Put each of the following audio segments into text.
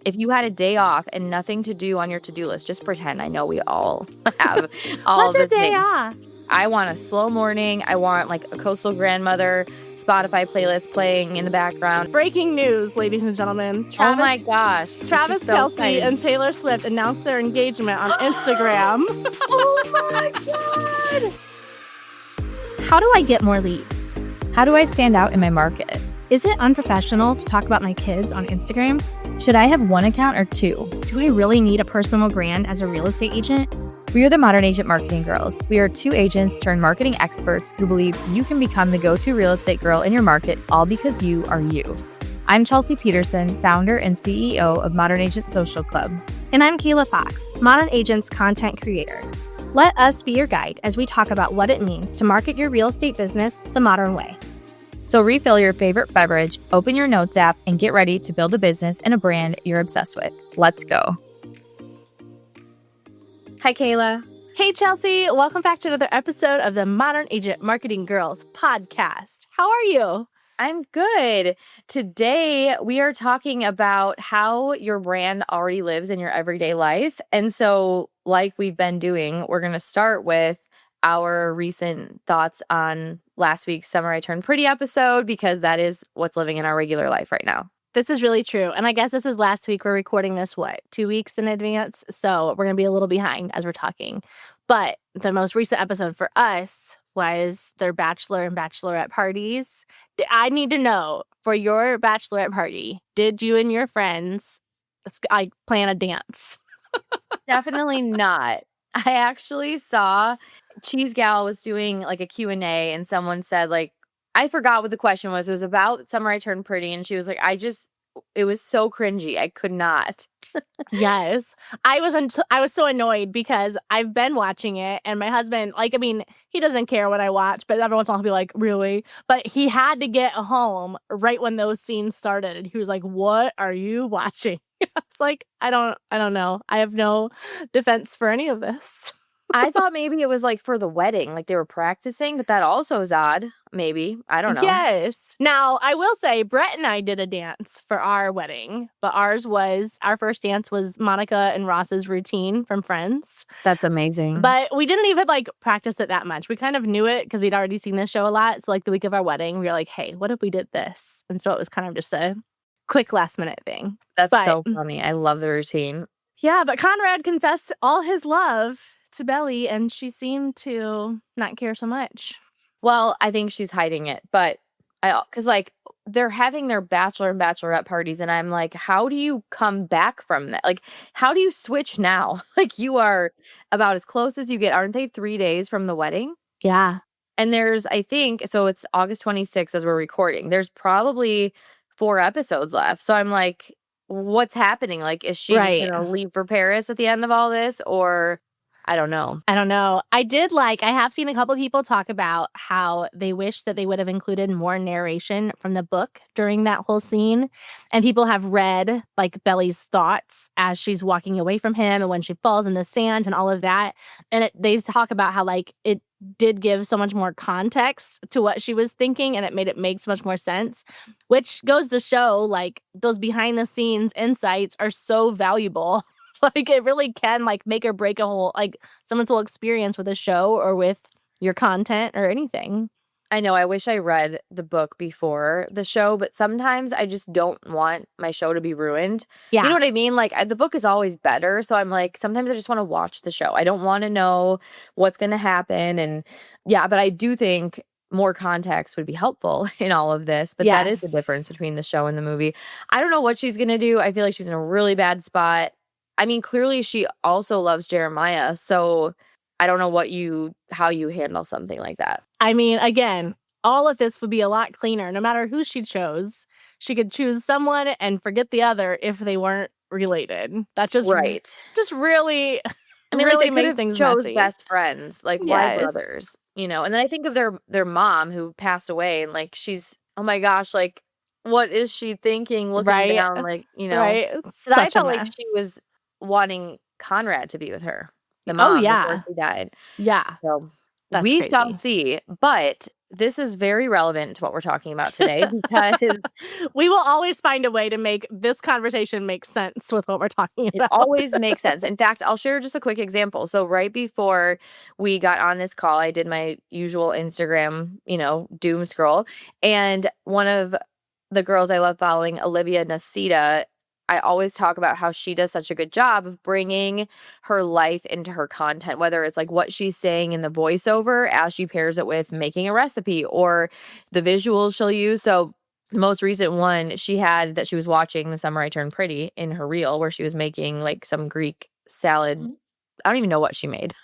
if you had a day off and nothing to do on your to-do list, just pretend. I know we all have all What's the a day things. off? I want a slow morning. I want like a coastal grandmother Spotify playlist playing in the background. Breaking news, ladies and gentlemen. Oh my gosh. Travis so Kelce exciting. and Taylor Swift announced their engagement on Instagram. Oh my God. How do I get more leads? How do I stand out in my market? Is it unprofessional to talk about my kids on Instagram? Should I have one account or two? Do I really need a personal brand as a real estate agent? We are the Modern Agent Marketing Girls. We are 2 agents turned marketing experts who believe you can become the go-to real estate girl in your market, all because you are you. I'm Chelsea Peterson, founder and CEO of Modern Agent Social Club. And I'm Kayla Fox, Modern Agent's content creator. Let us be your guide as we talk about what it means to market your real estate business the modern way. So refill your favorite beverage, open your notes app, and get ready to build a business and a brand you're obsessed with. Let's go. Hi, Kayla. Hey, Chelsea. Welcome back to another episode of the Modern Agent Marketing Girls podcast. How are you? I'm good. Today, we are talking about how your brand already lives in your everyday life. And so, like we've been doing, we're going to start with our recent thoughts on last week's Summer I Turned Pretty episode, because that is what's living in our regular life right now. This is really true. And I guess this is last week. We're recording this, 2 weeks in advance? So we're going to be a little behind as we're talking. But the most recent episode for us was their bachelor and bachelorette parties. I need to know, for your bachelorette party, did you and your friends plan a dance? Definitely not. I actually saw Cheese Gal was doing like a Q&A, and someone said, like, I forgot what the question was. It was about Summer I Turned Pretty, and she was like, it was so cringy. I could not. Yes. I was so annoyed because I've been watching it, and my husband, he doesn't care what I watch, but every once in a while he'll be like, really? But he had to get home right when those scenes started, and he was like, what are you watching? I was like, I don't know. I have no defense for any of this. I thought maybe it was like for the wedding, like they were practicing, but that also is odd. Maybe. I don't know. Yes. Now, I will say Brett and I did a dance for our wedding, but our first dance was Monica and Ross's routine from Friends. That's amazing. But we didn't even practice it that much. We kind of knew it because we'd already seen this show a lot. So the week of our wedding, we were like, hey, what if we did this? And so it was kind of just a quick last minute thing. That's so funny. I love the routine. Yeah, but Conrad confessed all his love to Belly, and she seemed to not care so much. Well, I think she's hiding it, but because they're having their bachelor and bachelorette parties, and I'm like, how do you come back from that? Like, how do you switch now? Like, you are about as close as you get. Aren't they 3 days from the wedding? Yeah. And there's, I think, so it's August 26th as we're recording. There's probably 4 episodes left. So I'm like, what's happening? Like, is she just going to leave for Paris at the end of all this? Or I don't know. I have seen a couple of people talk about how they wish that they would have included more narration from the book during that whole scene. And people have read Belly's thoughts as she's walking away from him and when she falls in the sand and all of that. And they talk about how it did give so much more context to what she was thinking, and it made it make so much more sense, which goes to show those behind the scenes insights are so valuable. It really can make or break a whole someone's whole experience with a show or with your content or anything. I know. I wish I read the book before the show, but sometimes I just don't want my show to be ruined. Yeah. You know what I mean? The book is always better. So I'm like, sometimes I just want to watch the show. I don't want to know what's going to happen. And yeah, but I do think more context would be helpful in all of this. But that is the difference between the show and the movie. I don't know what she's going to do. I feel like she's in a really bad spot. I mean, clearly she also loves Jeremiah, so I don't know how you handle something like that. I mean, again, all of this would be a lot cleaner. No matter who she chose, she could choose someone and forget the other if they weren't related. That's just right. Just really, I mean, really they makes things chose messy. best friends, why brothers, And then I think of their mom who passed away, and she's, oh my gosh, what is she thinking? Looking down, Right. So I felt like she was wanting Conrad to be with her, the mom, before she died. Yeah. So That's we crazy. shall see. But this is very relevant to what we're talking about today because We will always find a way to make this conversation make sense with what we're talking it about. always makes sense. In fact, I'll share just a quick example. So right before we got on this call, I did my usual Instagram, doom scroll. And one of the girls I love following, Olivia Nasita, I always talk about how she does such a good job of bringing her life into her content, whether it's like what she's saying in the voiceover as she pairs it with making a recipe or the visuals she'll use. So the most recent one she had that she was watching The Summer I Turned Pretty in her reel where she was making like some Greek salad. I don't even know what she made.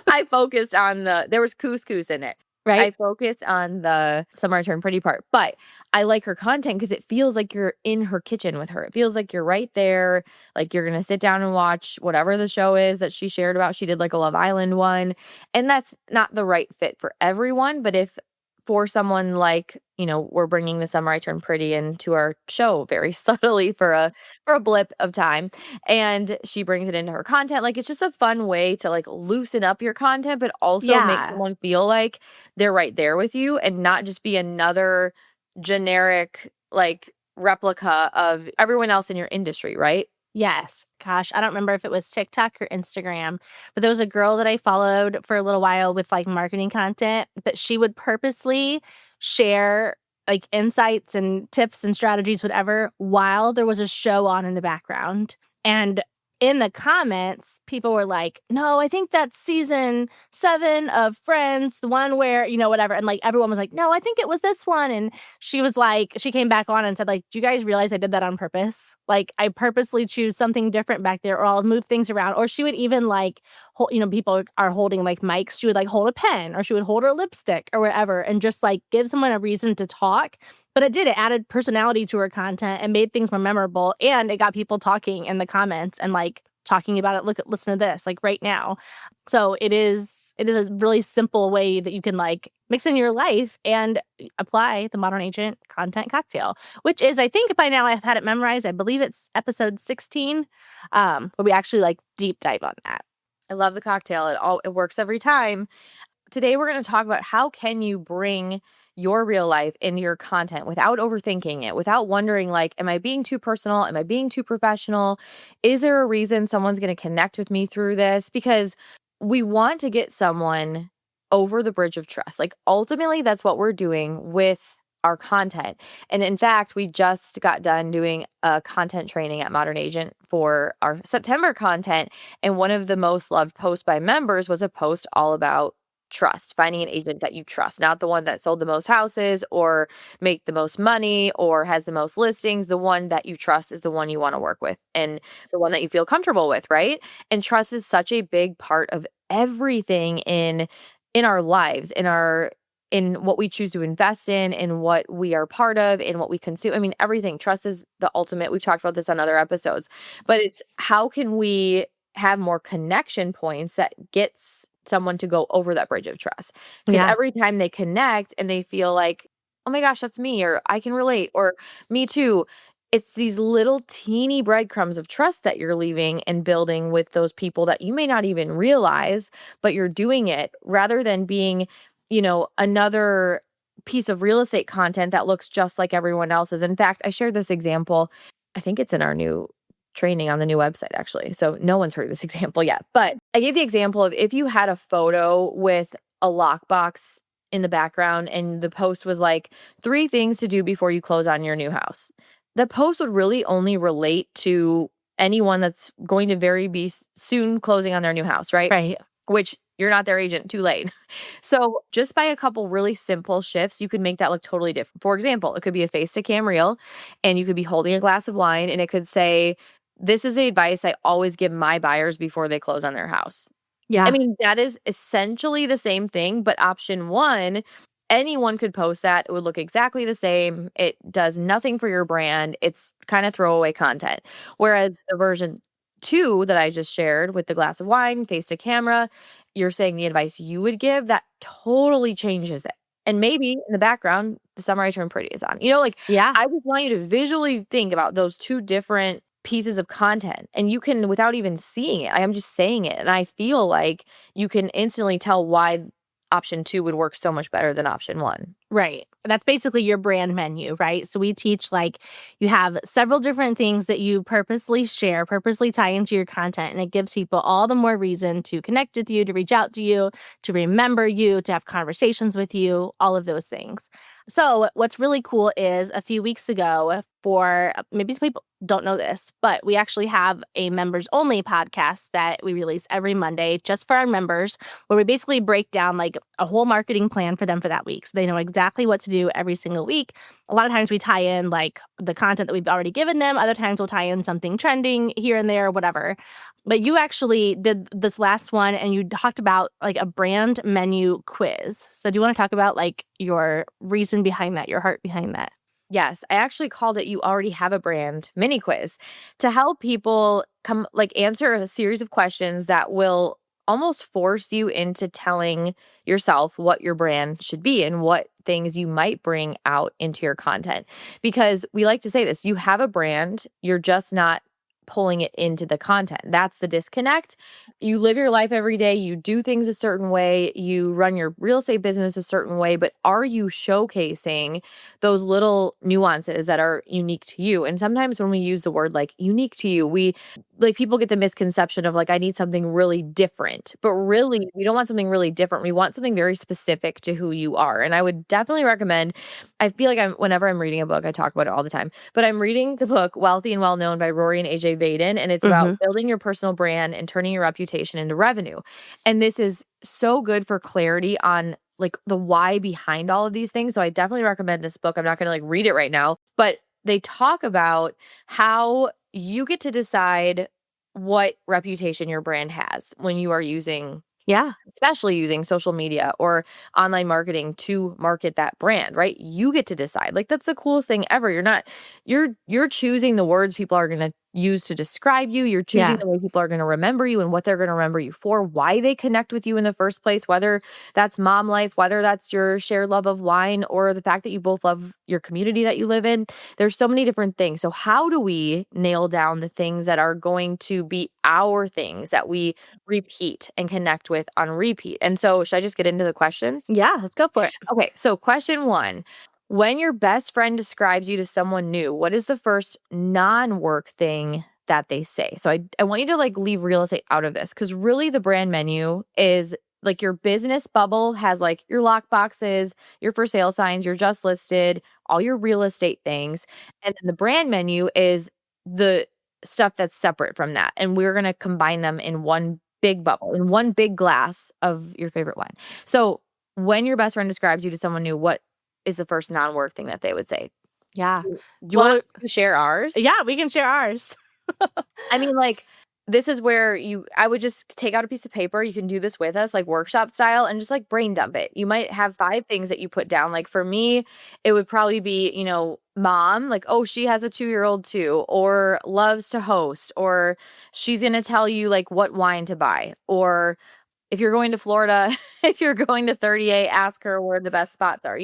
I focused on there was couscous in it. I Right? focused on the Summer I Turned Pretty part, but I like her content because it feels like you're in her kitchen with her. It feels like you're right there, like you're gonna sit down and watch whatever the show is that she shared about. She did like a Love Island one, and that's not the right fit for everyone, but if for someone like, we're bringing The Summer I Turned Pretty into our show very subtly for a blip of time, and she brings it into her content. Like, it's just a fun way to like loosen up your content, but also make Yeah. someone feel like they're right there with you and not just be another generic like replica of everyone else in your industry, right? Yes. Gosh, I don't remember if it was TikTok or Instagram, but there was a girl that I followed for a little while with like marketing content, but she would purposely share like insights and tips and strategies, whatever, while there was a show on in the background. And in the comments, people were like, no, I think that's season 7 of Friends, the one where, whatever. And like everyone was like, no, I think it was this one. And she was like, she came back on and said, like, do you guys realize I did that on purpose? Like, I purposely choose something different back there, or I'll move things around. Or she would even like, people are holding like mics. She would like hold a pen, or she would hold her lipstick or whatever, and just like give someone a reason to talk. But it added personality to her content and made things more memorable. And it got people talking in the comments and like talking about it. Listen to this, like right now. So it is a really simple way that you can like mix in your life and apply the Modern Agent content cocktail, which is, I think by now I've had it memorized. I believe it's episode 16, where we actually like deep dive on that. I love the cocktail. It works every time. Today we're going to talk about how can you bring your real life into your content without overthinking it, without wondering like, am I being too personal? Am I being too professional? Is there a reason someone's going to connect with me through this? Because we want to get someone over the bridge of trust. Like ultimately that's what we're doing with our content. And in fact, we just got done doing a content training at Modern Agent for our September content. And one of the most loved posts by members was a post all about trust, finding an agent that you trust, not the one that sold the most houses or make the most money or has the most listings. The one that you trust is the one you want to work with and the one that you feel comfortable with, right? And trust is such a big part of everything in our lives, in what we choose to invest in what we are part of, in what we consume. I mean, everything. Trust is the ultimate. We've talked about this on other episodes, but it's how can we have more connection points that gets someone to go over that bridge of trust? Because Yeah. every time they connect and they feel like, oh my gosh, that's me, or I can relate, or me too. It's these little teeny breadcrumbs of trust that you're leaving and building with those people that you may not even realize, but you're doing it rather than being, another piece of real estate content that looks just like everyone else's. In fact, I shared this example. I think it's in our new training on the new website, actually. So no one's heard this example yet. But I gave the example of if you had a photo with a lockbox in the background and the post was like 3 things to do before you close on your new house. The post would really only relate to anyone that's going to be soon closing on their new house, right? Right. Which you're not their agent, too late. So just by a couple really simple shifts, you could make that look totally different. For example, it could be a face to cam reel and you could be holding a glass of wine and it could say, this is the advice I always give my buyers before they close on their house. I Yeah. mean, that is essentially the same thing, but option 1, anyone could post that. It would look exactly the same. It does nothing for your brand. It's kind of throwaway content. Whereas the version 2 that I just shared with the glass of wine, face to camera, you're saying the advice you would give, that totally changes it. And maybe in the background, The Summer I Turned Pretty is on. Like Yeah. I just want you to visually think about those 2 different pieces of content and you can, without even seeing it, I'm just saying it, and I feel like you can instantly tell why option 2 would work so much better than option 1. Right. That's basically your brand menu, right? So we teach like you have several different things that you purposely share, purposely tie into your content, and it gives people all the more reason to connect with you, to reach out to you, to remember you, to have conversations with you, all of those things. So what's really cool is a few weeks ago, for maybe people don't know this, but we actually have a members only podcast that we release every Monday just for our members, where we basically break down like a whole marketing plan for them for that week. So they know exactly what to do every single week. A lot of times we tie in like the content that we've already given them. Other times we'll tie in something trending here and there, whatever. But you actually did this last one and you talked about like a brand menu quiz. So do you want to talk about like your reason behind that, your heart behind that? Yes, I actually called it "You Already Have a Brand" mini quiz to help people come like answer a series of questions that will almost force you into telling yourself what your brand should be and what things you might bring out into your content. Because we like to say this, you have a brand, you're just not pulling it into the content. That's the disconnect. You live your life every day, you do things a certain way, you run your real estate business a certain way, but are you showcasing those little nuances that are unique to you? And sometimes when we use the word like unique to you, we like people get the misconception of like, I need something really different. But really, we don't want something really different. We want something very specific to who you are. And I would definitely recommend, I feel like whenever I'm reading a book, I talk about it all the time, but I'm reading the book Wealthy and Well Known by Rory and AJ Vaden. And it's about building your personal brand and turning your reputation into revenue. And this is so good for clarity on like the why behind all of these things. So I definitely recommend this book. I'm not going to like read it right now, but they talk about how you get to decide what reputation your brand has when you are using, Yeah. especially using social media or online marketing to market that brand, right? You get to decide. Like that's the coolest thing ever. You're choosing the words people are going to use to describe you. You're choosing Yeah. the way people are going to remember you and what they're going to remember you for, why they connect with you in the first place, whether that's mom life, whether that's your shared love of wine or the fact that you both love your community that you live in. There's so many different things. So how do we nail down the things that are going to be our things that we repeat and connect with on repeat? And so should I just get into the questions? Yeah, let's go for it. Okay, so question 1. When your best friend describes you to someone new, what is the first non-work thing that they say? So I want you to like leave real estate out of this because really the brand menu is like your business bubble has like your lock boxes, your for sale signs, your just listed, all your real estate things. And then the brand menu is the stuff that's separate from that. And we're going to combine them in one big bubble, in one big glass of your favorite wine. So when your best friend describes you to someone new, what is the first non-work thing that they would say? Yeah. Do you Well, want to share ours? yeah, we can share ours. I mean, like, this is where I would just take out a piece of paper. You can do this with us, like workshop style, and just like brain dump it. You might have 5 things that you put down. Like for me, it would probably be, mom, like, oh, she has a 2-year-old too, or loves to host, or she's going to tell you like what wine to buy, or if you're going to Florida, if you're going to 38, ask her where the best spots are.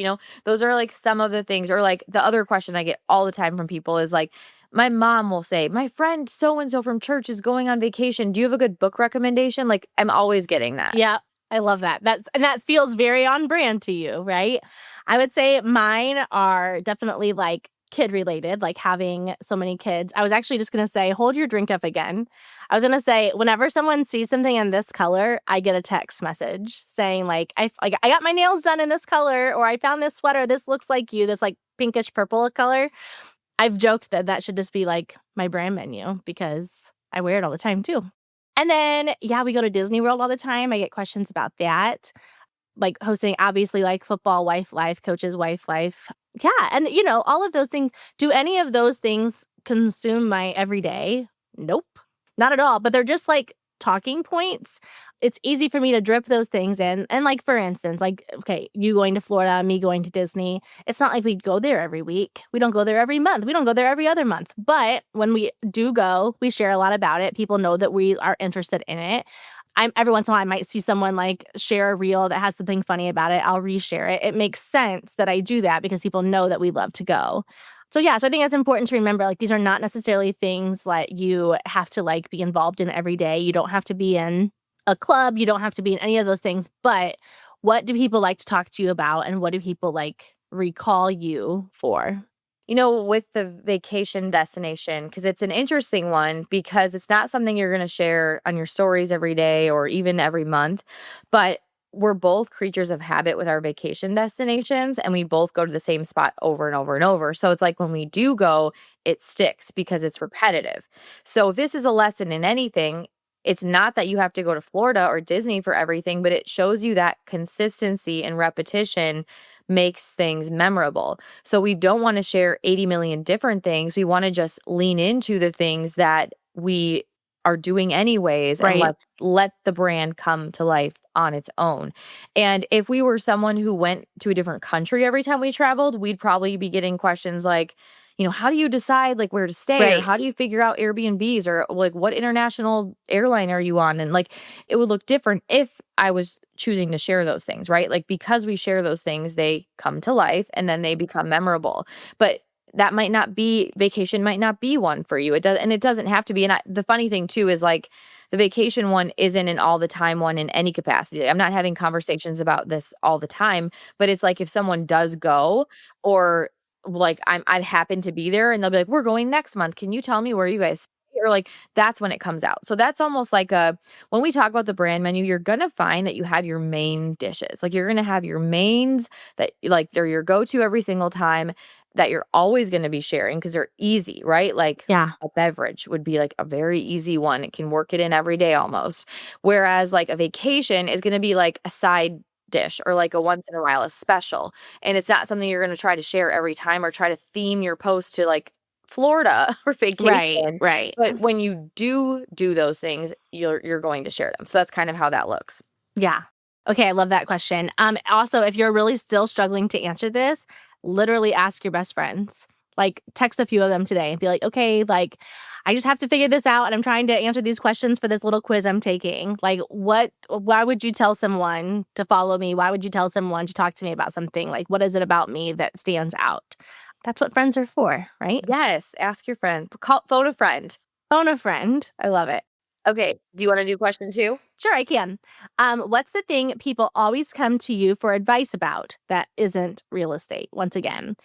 Those are like some of the things. Or like the other question I get all the time from people is like, my mom will say, my friend so and so from church is going on vacation. Do you have a good book recommendation? Like, I'm always getting that. Yeah, I love that. That feels very on brand to you, right? I would say mine are definitely like kid related, like having so many kids. I was actually just going to say, hold your drink up again. I was going to say, whenever someone sees something in this color, I get a text message saying like, I got my nails done in this color, or I found this sweater. This looks like you, this like pinkish purple color. I've joked that should just be like my brand menu because I wear it all the time too. And then, yeah, we go to Disney World all the time. I get questions about that. Like hosting, obviously, like football, wife life, coach's wife life. Yeah. And, all of those things. Do any of those things consume my everyday? Nope, not at all. But they're just like talking points. It's easy for me to drip those things in. And like, for instance, like, okay, you going to Florida, me going to Disney. It's not like we go there every week. We don't go there every month. We don't go there every other month. But when we do go, we share a lot about it. People know that we are interested in it. Every once in a while, I might see someone like share a reel that has something funny about it. I'll reshare it. It makes sense that I do that because people know that we love to go. So I think that's important to remember. Like, these are not necessarily things that you have to like be involved in every day. You don't have to be in a club. You don't have to be in any of those things. But what do people like to talk to you about, and what do people like recall you for? With the vacation destination, because it's an interesting one because it's not something you're going to share on your stories every day or even every month, but we're both creatures of habit with our vacation destinations and we both go to the same spot over and over and over. So it's like when we do go, it sticks because it's repetitive. So if this is a lesson in anything, it's not that you have to go to Florida or Disney for everything, but it shows you that consistency and repetition makes things memorable. So we don't want to share 80 million different things. We want to just lean into the things that we are doing anyways and Right. let the brand come to life on its own. And if we were someone who went to a different country every time we traveled, we'd probably be getting questions like, how do you decide like where to stay or Right. how do you figure out Airbnbs or like what international airline are you on? And like it would look different if I was choosing to share those things, right? Like because we share those things, they come to life and then they become memorable. But that might not be vacation might not be one for you. It doesn't have to be. And the funny thing too is like the vacation one isn't an all the time one in any capacity. I'm not having conversations about this all the time, but it's like if someone does go or like I happen to be there and they'll be like, "We're going next month. Can you tell me where you guys stay?" Or like that's when it comes out. So that's almost like when we talk about the brand menu, you're gonna find that you have your main dishes. Like you're gonna have your mains that like they're your go-to every single time that you're always gonna be sharing because they're easy, right? Like Yeah. a beverage would be like a very easy one. It can work it in every day almost. Whereas like a vacation is gonna be like a side dish or like a once in a while a special. And it's not something you're gonna try to share every time or try to theme your post to like Florida or Right. vacation. Right. But when you do those things, you're going to share them. So that's kind of how that looks. Yeah. Okay, I love that question. Also, if you're really still struggling to answer this, literally ask your best friends. Like, text a few of them today and be like, okay, like, I just have to figure this out and I'm trying to answer these questions for this little quiz I'm taking. Like, why would you tell someone to follow me? Why would you tell someone to talk to me about something? Like, what is it about me that stands out? That's what friends are for, right? Yes, ask your friend. Phone a friend. Phone a friend. I love it. Okay, do you wanna do question 2? Sure, I can. What's the thing people always come to you for advice about that isn't real estate? Once again,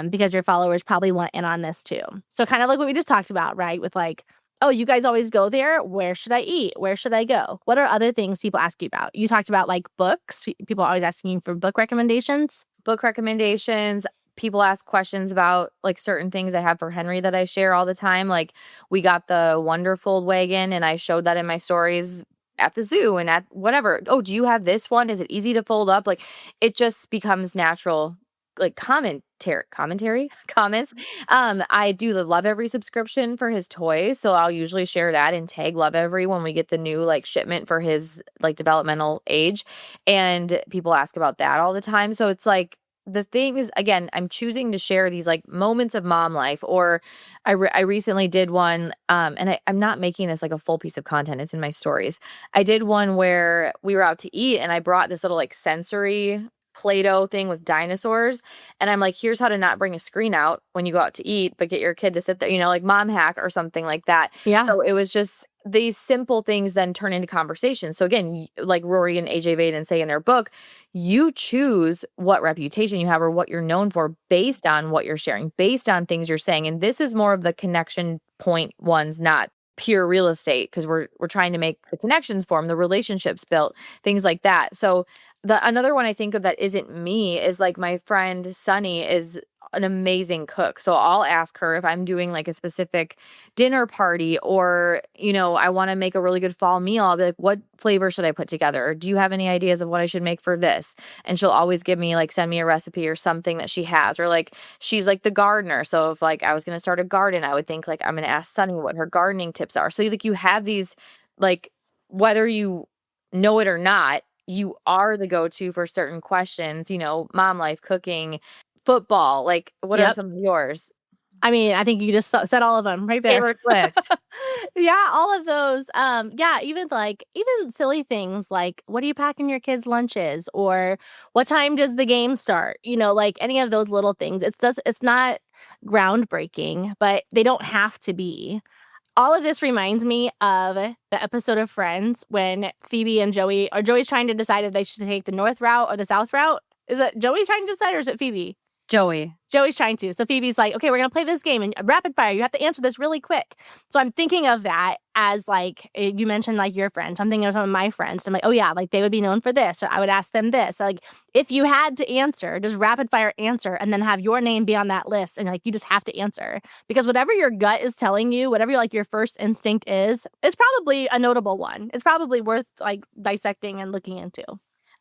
because your followers probably want in on this too. So kind of like what we just talked about, right? With like, oh, you guys always go there. Where should I eat? Where should I go? What are other things people ask you about? You talked about like books. People are always asking you for book recommendations. Book recommendations. People ask questions about like certain things I have for Henry that I share all the time. Like we got the Wonderfold wagon and I showed that in my stories at the zoo and at whatever. Oh, do you have this one? Is it easy to fold up? Like it just becomes natural like commentary comments. I do the Love Every subscription for his toys, so I'll usually share that and tag Love Every when we get the new like shipment for his like developmental age, and people ask about that all the time. So it's like the thing is, again, I'm choosing to share these like moments of mom life, or I recently did one, and I'm not making this like a full piece of content. It's in my stories. I did one where we were out to eat, and I brought this little like sensory Play-Doh thing with dinosaurs. And I'm like, here's how to not bring a screen out when you go out to eat, but get your kid to sit there, like mom hack or something like that. Yeah. So it was just these simple things then turn into conversations. So again, like Rory and AJ Vaden say in their book, you choose what reputation you have or what you're known for based on what you're sharing, based on things you're saying. And this is more of the connection point ones, not pure real estate, because we're trying to make the connections form, the relationships built, things like that. So another one I think of that isn't me is like my friend Sunny is an amazing cook. So I'll ask her if I'm doing like a specific dinner party or, I want to make a really good fall meal. I'll be like, what flavor should I put together? Or do you have any ideas of what I should make for this? And she'll always send me a recipe or something that she has. Or like, she's like the gardener. So if like I was going to start a garden, I would think like, I'm going to ask Sunny what her gardening tips are. So like you have these, like, whether you know it or not, you are the go-to for certain questions, mom life, cooking, football. Like, what are Yep. some of yours? I mean, I think you just said all of them right there. Taylor Swift. Yeah, all of those. Yeah, even silly things like what do you pack in your kids' lunches or what time does the game start? Like any of those little things. It's not groundbreaking, but they don't have to be. All of this reminds me of the episode of Friends when Phoebe and Joey, or Joey's trying to decide if they should take the north route or the south route. Is it Joey trying to decide or is it Phoebe? Joey. Joey's trying to. So Phoebe's like, okay, we're going to play this game and rapid fire. You have to answer this really quick. So I'm thinking of that as like, you mentioned like your friends. I'm thinking of some of my friends. I'm like, oh yeah, like they would be known for this. Or I would ask them this. So, like if you had to answer, just rapid fire answer and then have your name be on that list. And like, you just have to answer because whatever your gut is telling you, whatever like your first instinct is, it's probably a notable one. It's probably worth like dissecting and looking into.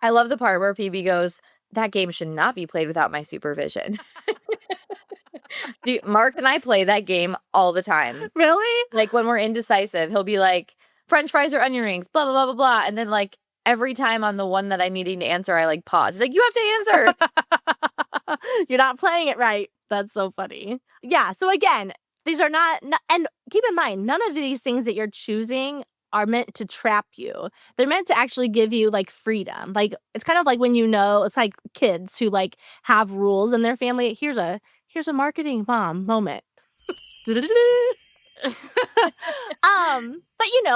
I love the part where Phoebe goes, that game should not be played without my supervision. Mark and I play that game all the time. Really? Like when we're indecisive, he'll be like, French fries or onion rings, blah, blah, blah, blah, blah. And then like every time on the one that I'm needing to answer, I like pause. He's like, you have to answer. You're not playing it right. That's so funny. Yeah. So again, these are not, and keep in mind, none of these things that you're choosing are meant to trap you. They're meant to actually give you like freedom. Like it's kind of like when it's like kids who like have rules in their family. Here's a marketing mom moment. But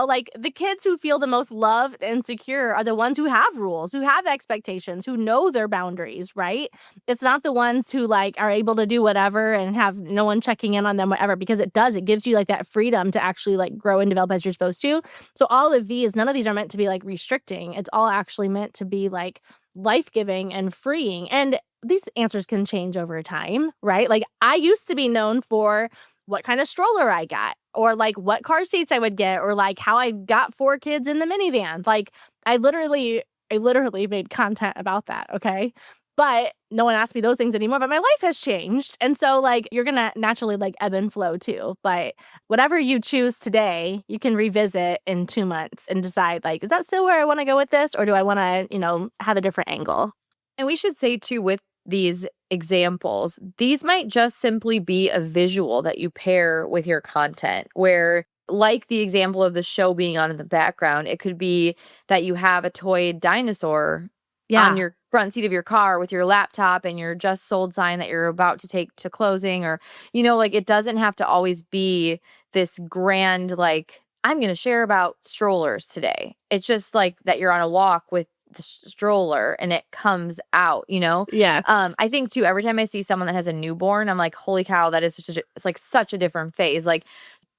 like the kids who feel the most loved and secure are the ones who have rules, who have expectations, who know their boundaries, right? It's not the ones who like are able to do whatever and have no one checking in on them, whatever, because it gives you like that freedom to actually like grow and develop as you're supposed to. So all of these, none of these are meant to be like restricting. It's all actually meant to be like life-giving and freeing. And these answers can change over time, right? Like I used to be known for what kind of stroller I got or like what car seats I would get or like how I got 4 kids in the minivan. Like I literally made content about that, okay? But no one asks me those things anymore, but my life has changed. And so like you're going to naturally like ebb and flow too. But whatever you choose today, you can revisit in 2 months and decide like, is that still where I want to go with this or do I want to, have a different angle? And we should say too, with these examples, these might just simply be a visual that you pair with your content where like the example of the show being on in the background, it could be that you have a toy dinosaur on your front seat of your car with your laptop and your just sold sign that you're about to take to closing or, like it doesn't have to always be this grand, like, I'm going to share about strollers today. It's just like that you're on a walk with the stroller and it comes out, Yes. I think too, every time I see someone that has a newborn, I'm like, holy cow, that is it's like such a different phase. Like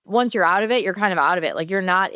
once you're out of it, you're kind of out of it. Like you're not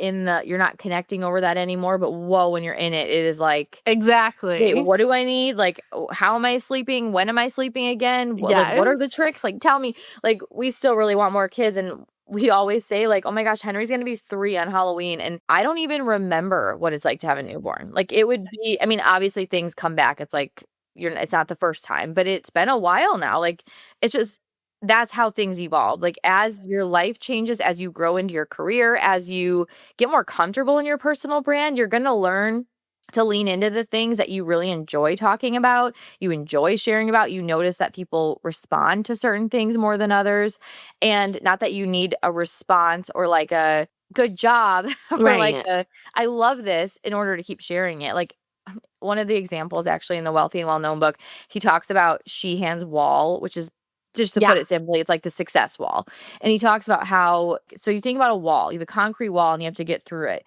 connecting over that anymore. But whoa, when you're in it, it is like, Exactly. wait, what do I need? Like, how am I sleeping? When am I sleeping again? Like, what are the tricks? Like, tell me. Like, we still really want more kids. And we always say like, oh my gosh, Henry's going to be 3 on Halloween. And I don't even remember what it's like to have a newborn. Like it would be, I mean, obviously things come back. It's like, it's not the first time, but it's been a while now. Like it's just, that's how things evolve. Like as your life changes, as you grow into your career, as you get more comfortable in your personal brand, you're going to learn to lean into the things that you really enjoy talking about, you enjoy sharing about. You notice that people respond to certain things more than others. And not that you need a response or like a good job or like I love this in order to keep sharing it. Like one of the examples actually in the Wealthy and Well-Known book, he talks about Sheehan's wall, which is just to put it simply, it's like the success wall. And he talks about how, so you think about a wall, you have a concrete wall and you have to get through it.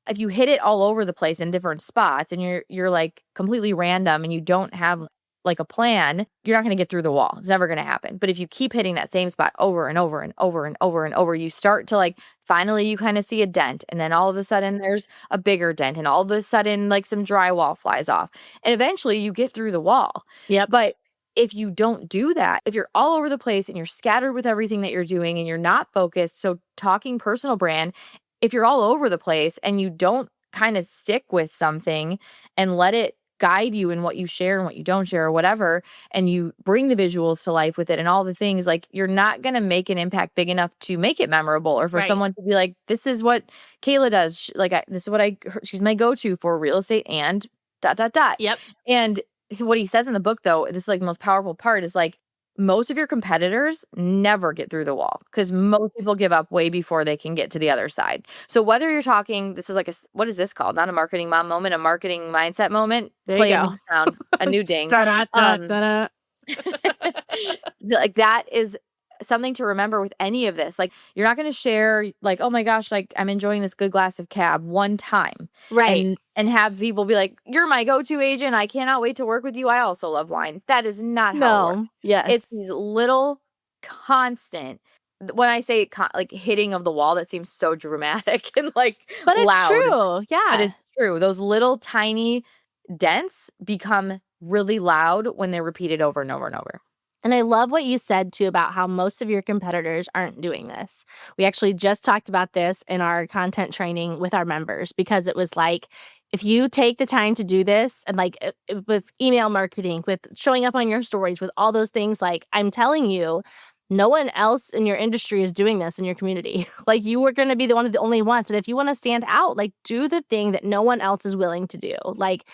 If you hit it all over the place in different spots and you're like completely random and you don't have like a plan, you're not going to get through the wall. It's never going to happen. But if you keep hitting that same spot over and over and over and over and over, you start to like, finally you kind of see a dent. And then all of a sudden there's a bigger dent and all of a sudden like some drywall flies off. And eventually you get through the wall. Yep. But if you don't do that, if you're all over the place and you're scattered with everything that you're doing and you're not focused, so talking personal brand, if you're all over the place and you don't kind of stick with something and let it guide you in what you share and what you don't share or whatever, and you bring the visuals to life with it and all the things, like you're not going to make an impact big enough to make it memorable or for someone to be like, this is what Kayla does. This is what she's my go-to for real estate and ... Yep. And what he says in the book, though, this is like the most powerful part, is like most of your competitors never get through the wall because most people give up way before they can get to the other side. So whether you're talking, this is like what is this called? Not a marketing mom moment, a marketing mindset moment. There you a go. new sound, a new ding. Da-da-da-da-da. Like that is something to remember with any of this. Like, you're not going to share like, oh my gosh, like I'm enjoying this good glass of cab one time Right. and have people be like, you're my go-to agent. I cannot wait to work with you. I also love wine. That is not how it No. works. It's these Yes. little constant, when I say like hitting of the wall, that seems so dramatic and like But it's loud, true. but Yeah. it's true. Those little tiny dents become really loud when they're repeated over and over and over. And I love what you said too about how most of your competitors aren't doing this. We actually just talked about this in our content training with our members, because it was like, if you take the time to do this and like with email marketing, with showing up on your stories, with all those things, like I'm telling you, no one else in your industry is doing this in your community. Like you were going to be the one of the only ones. And if you want to stand out, like do the thing that no one else is willing to do. Like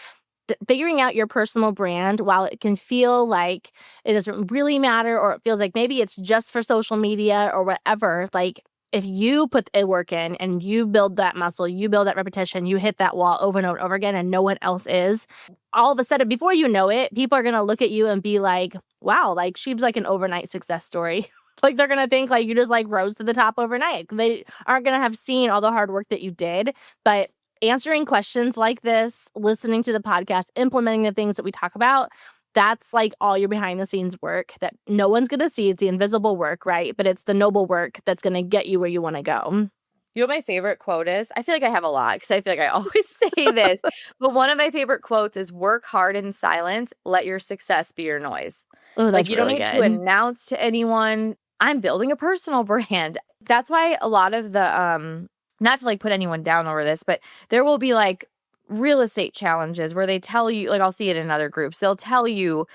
figuring out your personal brand, while it can feel like it doesn't really matter, or it feels like maybe it's just for social media or whatever, like if you put the work in and you build that muscle, you build that repetition, you hit that wall over and over and over again and no one else is, all of a sudden, before you know it, people are going to look at you and be like, wow, like she's like an overnight success story. Like they're going to think like you just like rose to the top overnight. They aren't going to have seen all the hard work that you did. But answering questions like this, listening to the podcast, implementing the things that we talk about, that's like all your behind the scenes work that no one's going to see. It's the invisible work, right? But it's the noble work that's going to get you where you want to go. You know what my favorite quote is? I feel like I have a lot because I feel like I always say this, but one of my favorite quotes is, work hard in silence, let your success be your noise. Oh, Like, that's you don't really need to good. announce to anyone, I'm building a personal brand. That's why a lot of the not to like put anyone down over this, but there will be like real estate challenges where they tell you, like I'll see it in other groups, they'll tell you,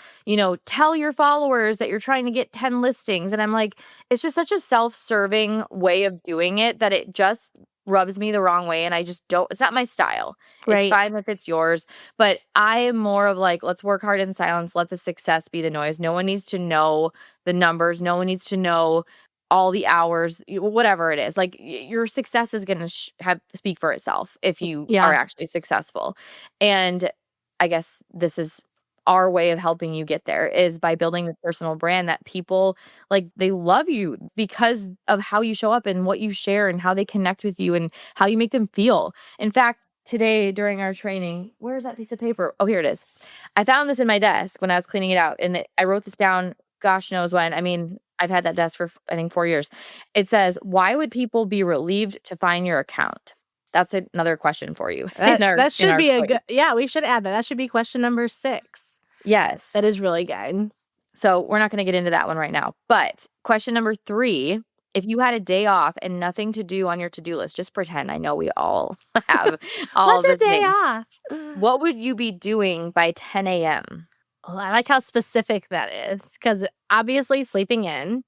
tell your followers that you're trying to get 10 listings. And I'm like, it's just such a self-serving way of doing it that it just rubs me the wrong way. And I just don't, it's not my style. It's Right. fine if it's yours, but I am more of like, let's work hard in silence. Let the success be the noise. No one needs to know the numbers. No one needs to know all the hours, whatever it is. Like your success is going to have speak for itself if you are Yeah. actually successful. And I guess this is our way of helping you get there, is by building the personal brand that people like, they love you because of how you show up and what you share and how they connect with you and how you make them feel. In fact, today during our training, where's that piece of paper? Oh, here it is. I found this in my desk when I was cleaning it out, and I wrote this down, gosh knows when. I mean, I've had that desk for I think 4 years. It says, "Why would people be relieved to find your account?" That's another question for you That that in should our be a quiz. good, yeah, we should add that. That should be question number 6. Yes. That is really good. So we're not going to get into that one right now. But question number 3, if you had a day off and nothing to do on your to-do list, just pretend, I know we all have all What's a the day things. off? What would you be doing by 10 a.m.? Oh, I like how specific that is, because obviously sleeping in.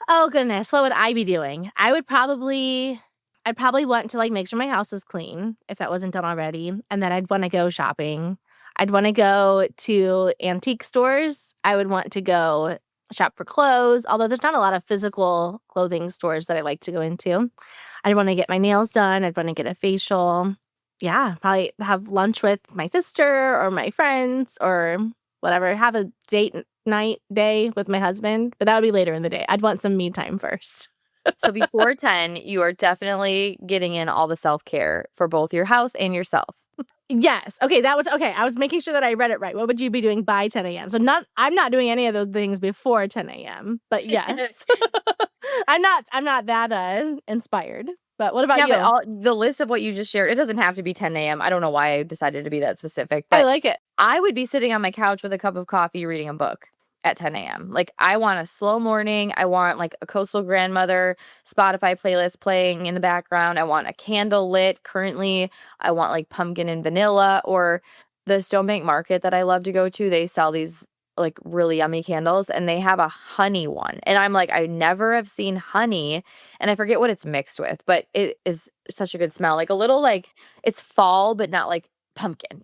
Oh goodness, what would I be doing? I'd probably want to like make sure my house was clean if that wasn't done already, and then I'd want to go shopping. I'd want to go to antique stores. I would want to go shop for clothes, although there's not a lot of physical clothing stores that I like to go into. I'd want to get my nails done. I'd want to get a facial. Yeah, probably have lunch with my sister or my friends or whatever. Have a date night day with my husband, but that would be later in the day. I'd want some me time first. So before 10, you are definitely getting in all the self-care for both your house and yourself. Yes. Okay, that was okay. I was making sure that I read it right. What would you be doing by 10 a.m.? So I'm not doing any of those things before 10 a.m. But yes. I'm not that inspired. But what about Yeah, but you? the list of what you just shared, it doesn't have to be 10 a.m. I don't know why I decided to be that specific, I but like it. I would be sitting on my couch with a cup of coffee reading a book at 10 a.m. Like, I want a slow morning. I want like a Coastal Grandmother Spotify playlist playing in the background. I want a candle lit. Currently, I want like pumpkin and vanilla, or the Stone Bank Market that I love to go to. They sell these like really yummy candles, and they have a honey one. And I'm like, I never have seen honey, and I forget what it's mixed with, but it is such a good smell. Like a little like, it's fall, but not like pumpkin.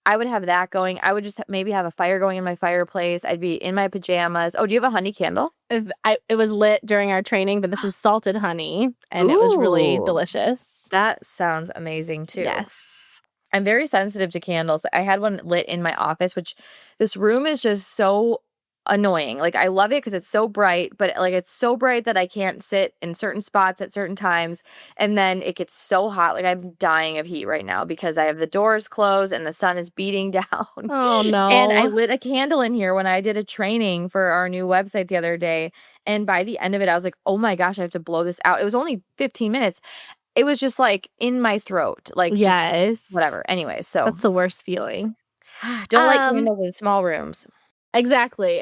I would have that going. I would just maybe have a fire going in my fireplace. I'd be in my pajamas. Oh, do you have a honey candle? It was lit during our training, but this is salted honey, and it was really Ooh, delicious. that sounds amazing too. Yes. I'm very sensitive to candles. I had one lit in my office, which this room is just so annoying. Like, I love it because it's so bright, but, like, it's so bright that I can't sit in certain spots at certain times, and then it gets so hot, like, I'm dying of heat right now because I have the doors closed and the sun is beating down, Oh, and I no. lit a candle in here when I did a training for our new website the other day, and by the end of it, I was like, "Oh my gosh, I have to blow this out." It was only 15 minutes. It was just, like, in my throat, like, just Yes. whatever. Anyway, so That's the worst feeling. don't light Um, candles in small rooms. exactly.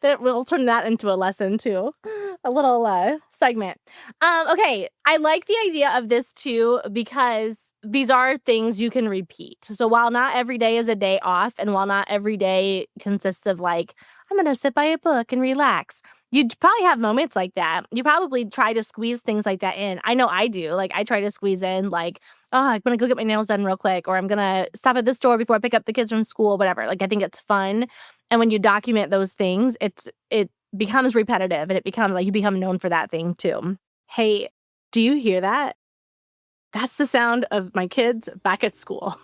That we'll turn that into a lesson too. A little segment. Okay, I like the idea of this too because these are things you can repeat. So while not every day is a day off and while not every day consists of like I'm going to sit by a book and relax. You'd probably have moments like that. You probably try to squeeze things like that in. I know I do. Like I try to squeeze in like oh, I'm gonna go get my nails done real quick, or I'm gonna stop at this store before I pick up the kids from school, whatever. Like I think it's fun. And when you document those things, it becomes repetitive and it becomes like you become known for that thing too. Hey, do you hear that? That's the sound of my kids back at school.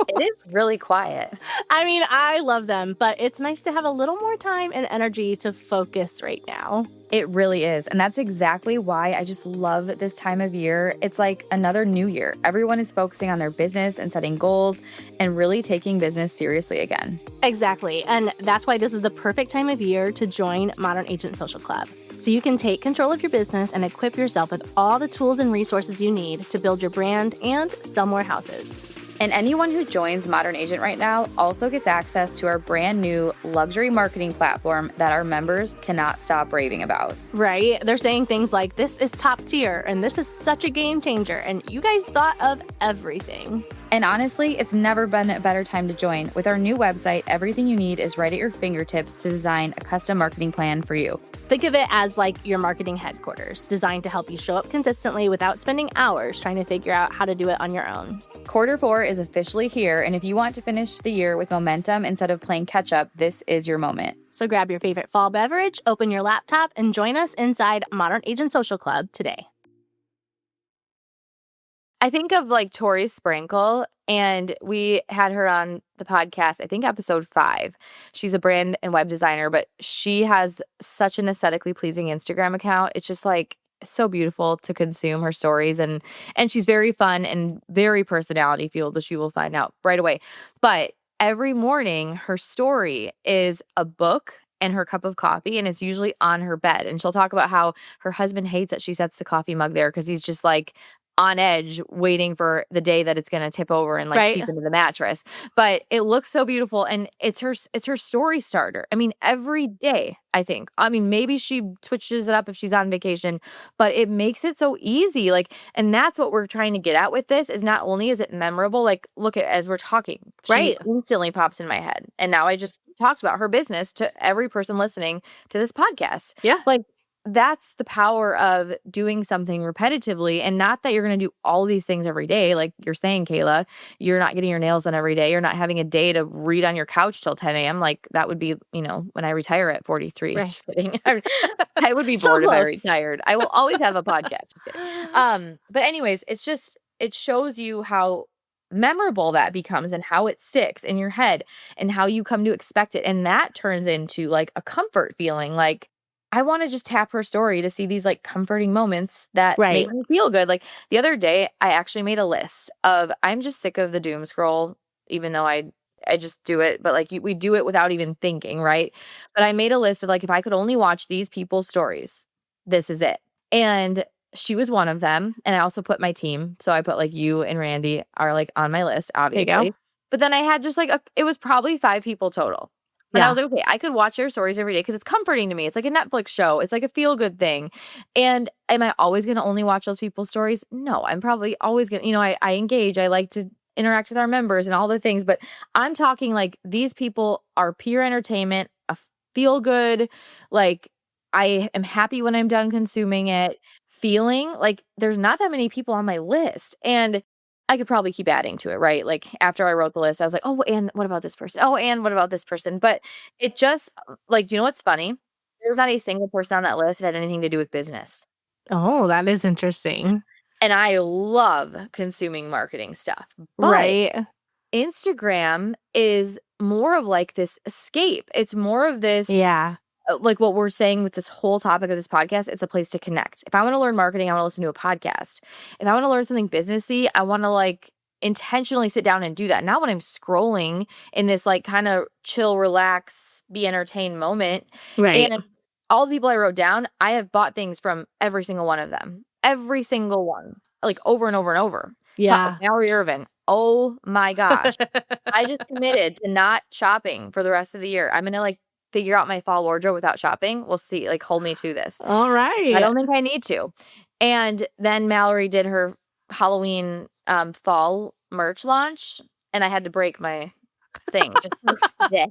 It is really quiet. I mean, I love them, but it's nice to have a little more time and energy to focus right now. It really is. And that's exactly why I just love this time of year. It's like another new year. Everyone is focusing on their business and setting goals and really taking business seriously again. Exactly. And that's why this is the perfect time of year to join Modern Agent Social Club. So you can take control of your business and equip yourself with all the tools and resources you need to build your brand and sell more houses. And anyone who joins Modern Agent right now also gets access to our brand new luxury marketing platform that our members cannot stop raving about. Right? They're saying things like, this is top tier, and this is such a game changer, and you guys thought of everything. And honestly, it's never been a better time to join. With our new website, everything you need is right at your fingertips to design a custom marketing plan for you. Think of it as like your marketing headquarters, designed to help you show up consistently without spending hours trying to figure out how to do it on your own. Q4 is officially here, and if you want to finish the year with momentum instead of playing catch up, this is your moment. So grab your favorite fall beverage, open your laptop, and join us inside Modern Agent Social Club today. I think of like Tori Sprinkle, and we had her on the podcast, I think episode 5. She's a brand and web designer, but she has such an aesthetically pleasing Instagram account. It's just like so beautiful to consume her stories, and she's very fun and very personality fueled, which you will find out right away. But every morning her story is a book and her cup of coffee, and it's usually on her bed. And she'll talk about how her husband hates that she sets the coffee mug there because he's just like on edge waiting for the day that it's going to tip over and like Right. seep into the mattress. But it looks so beautiful, and it's her story starter. I mean, every day, I think. I mean, maybe she switches it up if she's on vacation, but it makes it so easy. Like, and that's what we're trying to get at with this is not only is it memorable, like look at as we're talking, she Right. instantly pops in my head. And now I just talked about her business to every person listening to this podcast. Yeah. Like, that's the power of doing something repetitively, and not that you're going to do all these things every day. Like you're saying, Kayla, you're not getting your nails done every day. You're not having a day to read on your couch till 10 a.m. Like that would be, when I retire at 43. Right. Just kidding. I would be So bored if I close. retired. I will always have a podcast. Just kidding. But anyways, it shows you how memorable that becomes and how it sticks in your head and how you come to expect it. And that turns into like a comfort feeling. Like, I want to just tap her story to see these like comforting moments that Right. make me feel good. Like the other day, I actually made a list of I'm just sick of the doom scroll, even though I just do it, but like we do it without even thinking, right? But I made a list of like if I could only watch these people's stories, this is it. And she was one of them, and I also put my team. So I put like you and Randy are like on my list, There you obviously. go. But then I had just like it was probably 5 people total. And I Yeah. was like, okay, I could watch their stories every day because it's comforting to me. It's like a Netflix show. It's like a feel good thing. And am I always going to only watch those people's stories? No, I'm probably always going to, I engage. I like to interact with our members and all the things. But I'm talking like these people are pure entertainment, a feel good. Like I am happy when I'm done consuming it, feeling like there's not that many people on my list. And I could probably keep adding to it, right? Like after I wrote the list, I was like, oh, and what about this person? Oh, and what about this person? But it just like, you know what's funny? There's not a single person on that list that had anything to do with business. Oh, that is interesting. And I love consuming marketing stuff. But Right. Instagram is more of like this escape. It's more of this, Yeah. like what we're saying with this whole topic of this podcast, it's a place to connect. If I want to learn marketing, I want to listen to a podcast. If I want to learn something businessy, I want to like intentionally sit down and do that. Not when I'm scrolling in this like kind of chill, relax, be entertained moment. Right. And all the people I wrote down, I have bought things from every single one of them. Every single one. Like over and over and over. Top Yeah. Mallory Irvin. Oh my gosh. I just committed to not shopping for the rest of the year. I'm gonna like figure out my fall wardrobe without shopping. We'll see. Like hold me to this. All I right. don't think I need to. And then Mallory did her Halloween fall merch launch, and I had to break my thing just for today.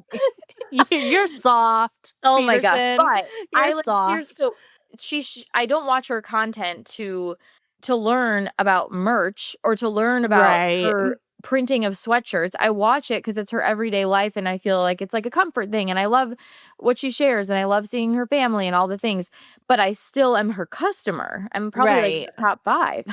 You're soft, Oh my gosh. Peterson. But You're I like here's soft. so I don't watch her content to learn about merch or to learn about Right. her printing of sweatshirts. I watch it because it's her everyday life and I feel like it's like a comfort thing and I love what she shares and I love seeing her family and all the things. But I still am her customer. I'm probably like Right. the top 5.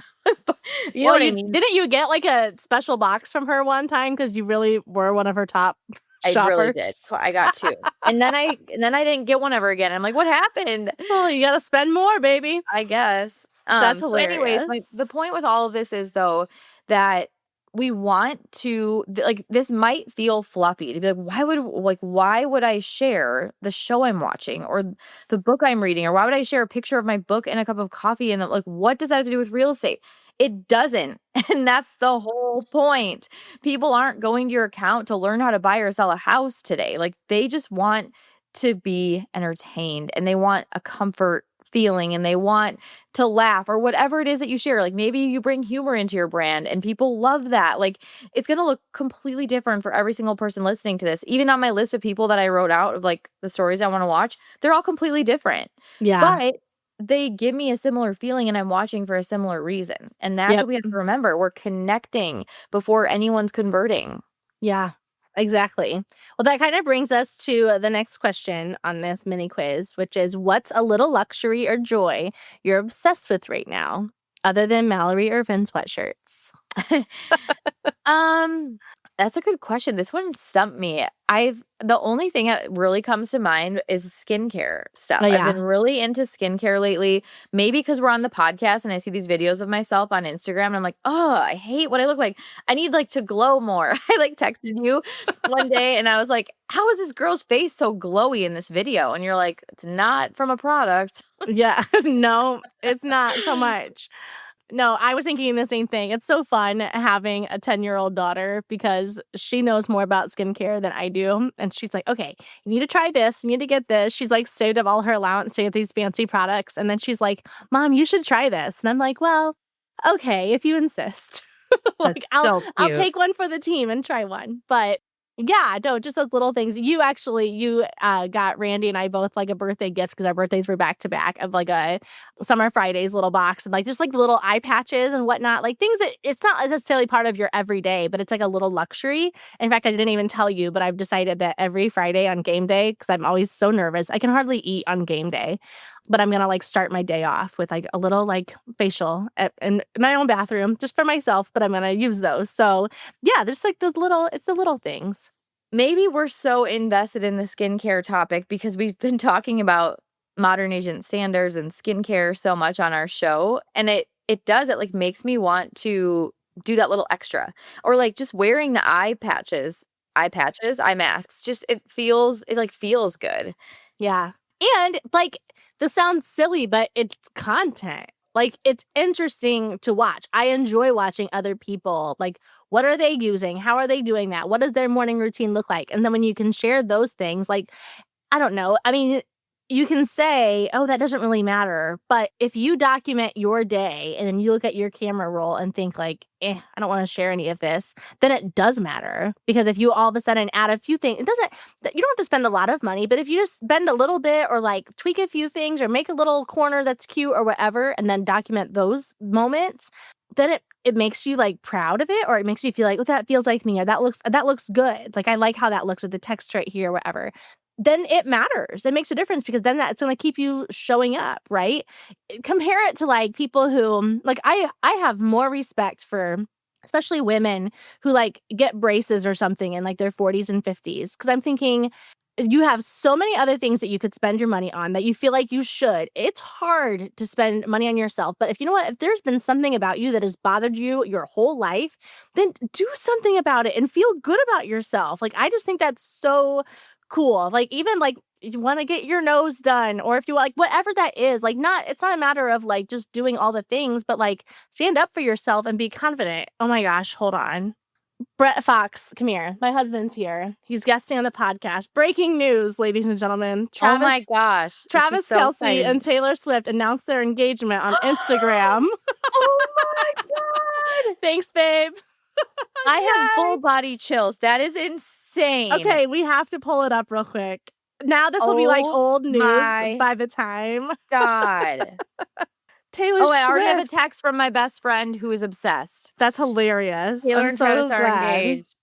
You know Well, what I you mean? didn't you get like a special box from her one time because you really were one of her top I really did. shoppers? I got 2. And then I didn't get one ever again. I'm like, "What happened?" Well, you gotta spend more, baby. I guess. That's So anyways, the hilarious. point with all of this is though that we want to like this might feel fluffy to be why would I share the show I'm watching or the book I'm reading or why would I share a picture of my book and a cup of coffee and like what does that have to do with real estate? It doesn't. And that's the whole point. People aren't going to your account to learn how to buy or sell a house today. Like they just want to be entertained and they want a comfort feeling and they want to laugh or whatever it is that you share. Like maybe you bring humor into your brand and people love that. Like it's going to look completely different for every single person listening to this. Even on my list of people that I wrote out of like the stories I want to watch, they're all completely different. Yeah. But they give me a similar feeling and I'm watching for a similar reason. And that's what Yep. we have to remember. We're connecting before anyone's converting. Yeah, exactly. Well, that kind of brings us to the next question on this mini quiz, which is what's a little luxury or joy you're obsessed with right now, other than Mallory Irvin sweatshirts? Um, that's a good question. This one stumped me. The only thing that really comes to mind is skincare stuff. Oh, I've been yeah. really into skincare lately, maybe because we're on the podcast and I see these videos of myself on Instagram and I'm like, oh, I hate what I look like. I need like to glow more. I like texted you one day and I was like, how is this girl's face so glowy in this video? And you're like, it's not from a product. Yeah. No, it's not so much. No, I was thinking the same thing. It's so fun having a 10-year-old daughter because she knows more about skincare than I do. And she's like, okay, you need to try this. You need to get this. She's like saved up all her allowance to get these fancy products. And then she's like, Mom, you should try this. And I'm like, well, okay, if you insist. Like That's I'll so I'll cute. take one for the team and try one. But yeah, no, just those little things. You got Randy and I both like a birthday gift because our birthdays were back to back of like a Summer Fridays little box and like just like little eye patches and whatnot, like things that it's not necessarily part of your everyday, but it's like a little luxury. In fact, I didn't even tell you, but I've decided that every Friday on game day, because I'm always so nervous, I can hardly eat on game day, but I'm gonna like start my day off with like a little like facial in my own bathroom just for myself, but I'm gonna use those. So yeah, there's like it's the little things. Maybe we're so invested in the skincare topic because we've been talking about modern agent standards and skincare so much on our show. And it like makes me want to do that little extra. Or like just wearing the eye masks. Just it like feels good. Yeah. And like this sounds silly, but it's content. Like it's interesting to watch. I enjoy watching other people. Like, what are they using? How are they doing that? What does their morning routine look like? And then when you can share those things, like I don't know. I mean, you can say, "Oh, that doesn't really matter." But if you document your day and then you look at your camera roll and think like, I don't want to share any of this," then it does matter. Because if you all of a sudden add a few things, you don't have to spend a lot of money, but if you just spend a little bit or like tweak a few things or make a little corner that's cute or whatever, and then document those moments, then it makes you like proud of it, or it makes you feel like, oh, that feels like me, or that looks good. Like I like how that looks with the text right here, or whatever. Then it matters. It makes a difference because then that's going to keep you showing up, right? Compare it to like people who like I have more respect for especially women who like get braces or something in like their 40s and 50s. Because I'm thinking you have so many other things that you could spend your money on that you feel like you should. It's hard to spend money on yourself. But if you know what, if there's been something about you that has bothered you your whole life, then do something about it and feel good about yourself. Like, I just think that's so cool. Like, even like, you want to get your nose done, or if you like whatever that is, like, it's not a matter of like just doing all the things, but like stand up for yourself and be confident. Oh my gosh, hold on. Brett Fox, come here. My husband's here. He's guesting on the podcast. Breaking news, ladies and gentlemen. Oh my gosh. This is Travis so Kelce exciting. and Taylor Swift announced their engagement on Instagram. Oh my God. Thanks, babe. I have full body chills. That is insane. Okay, we have to pull it up real quick. Now this will be like old news by the time. God. Taylor Swift. I already have a text from my best friend who is obsessed. That's hilarious. Taylor and Travis are engaged.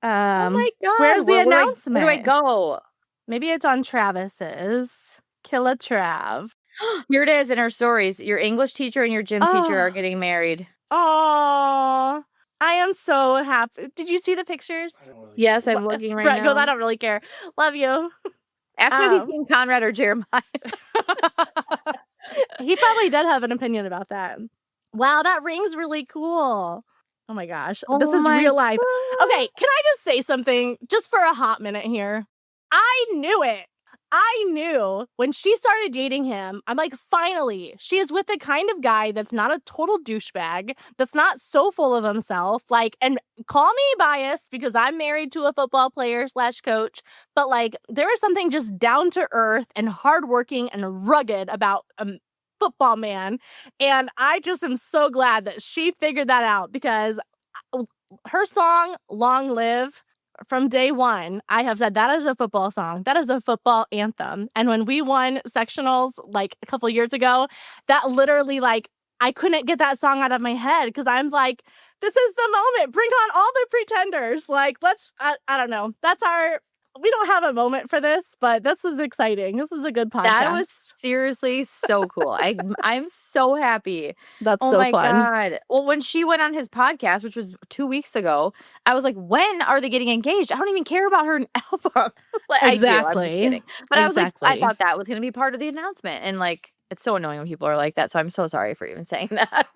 Oh my God. Where's the announcement? Where do I go? Maybe it's on Travis's. Killa Trav. Here it is in her stories. Your English teacher and your gym teacher are getting married. Oh, I am so happy. Did you see the pictures? Yes, I'm looking right Brett now. goes, I don't really care. Love you. Ask me if he's being Conrad or Jeremiah. He probably did have an opinion about that. Wow, that ring's really cool. Oh my gosh. This is real life. God. Okay, can I just say something just for a hot minute here? I knew it. I knew when she started dating him, I'm like, finally, she is with the kind of guy that's not a total douchebag, that's not so full of himself. Like, and call me biased because I'm married to a football player / coach, but like, there is something just down to earth and hardworking and rugged about a football man. And I just am so glad that she figured that out, because her song, Long Live, from day one, I have said that is a football song. That is a football anthem. And when we won sectionals like a couple years ago, that literally, like, I couldn't get that song out of my head because I'm like, this is the moment. Bring on all the pretenders. Like, I don't know. We don't have a moment for this, but this was exciting. This is a good podcast. That was seriously so cool. I'm so happy. That's so fun. Oh my God. Well, when she went on his podcast, which was 2 weeks ago, I was like, when are they getting engaged? I don't even care about her album. Like, exactly. I do, I'm just kidding. But I was like, I thought that was going to be part of the announcement. And like, it's so annoying when people are like that. So I'm so sorry for even saying that.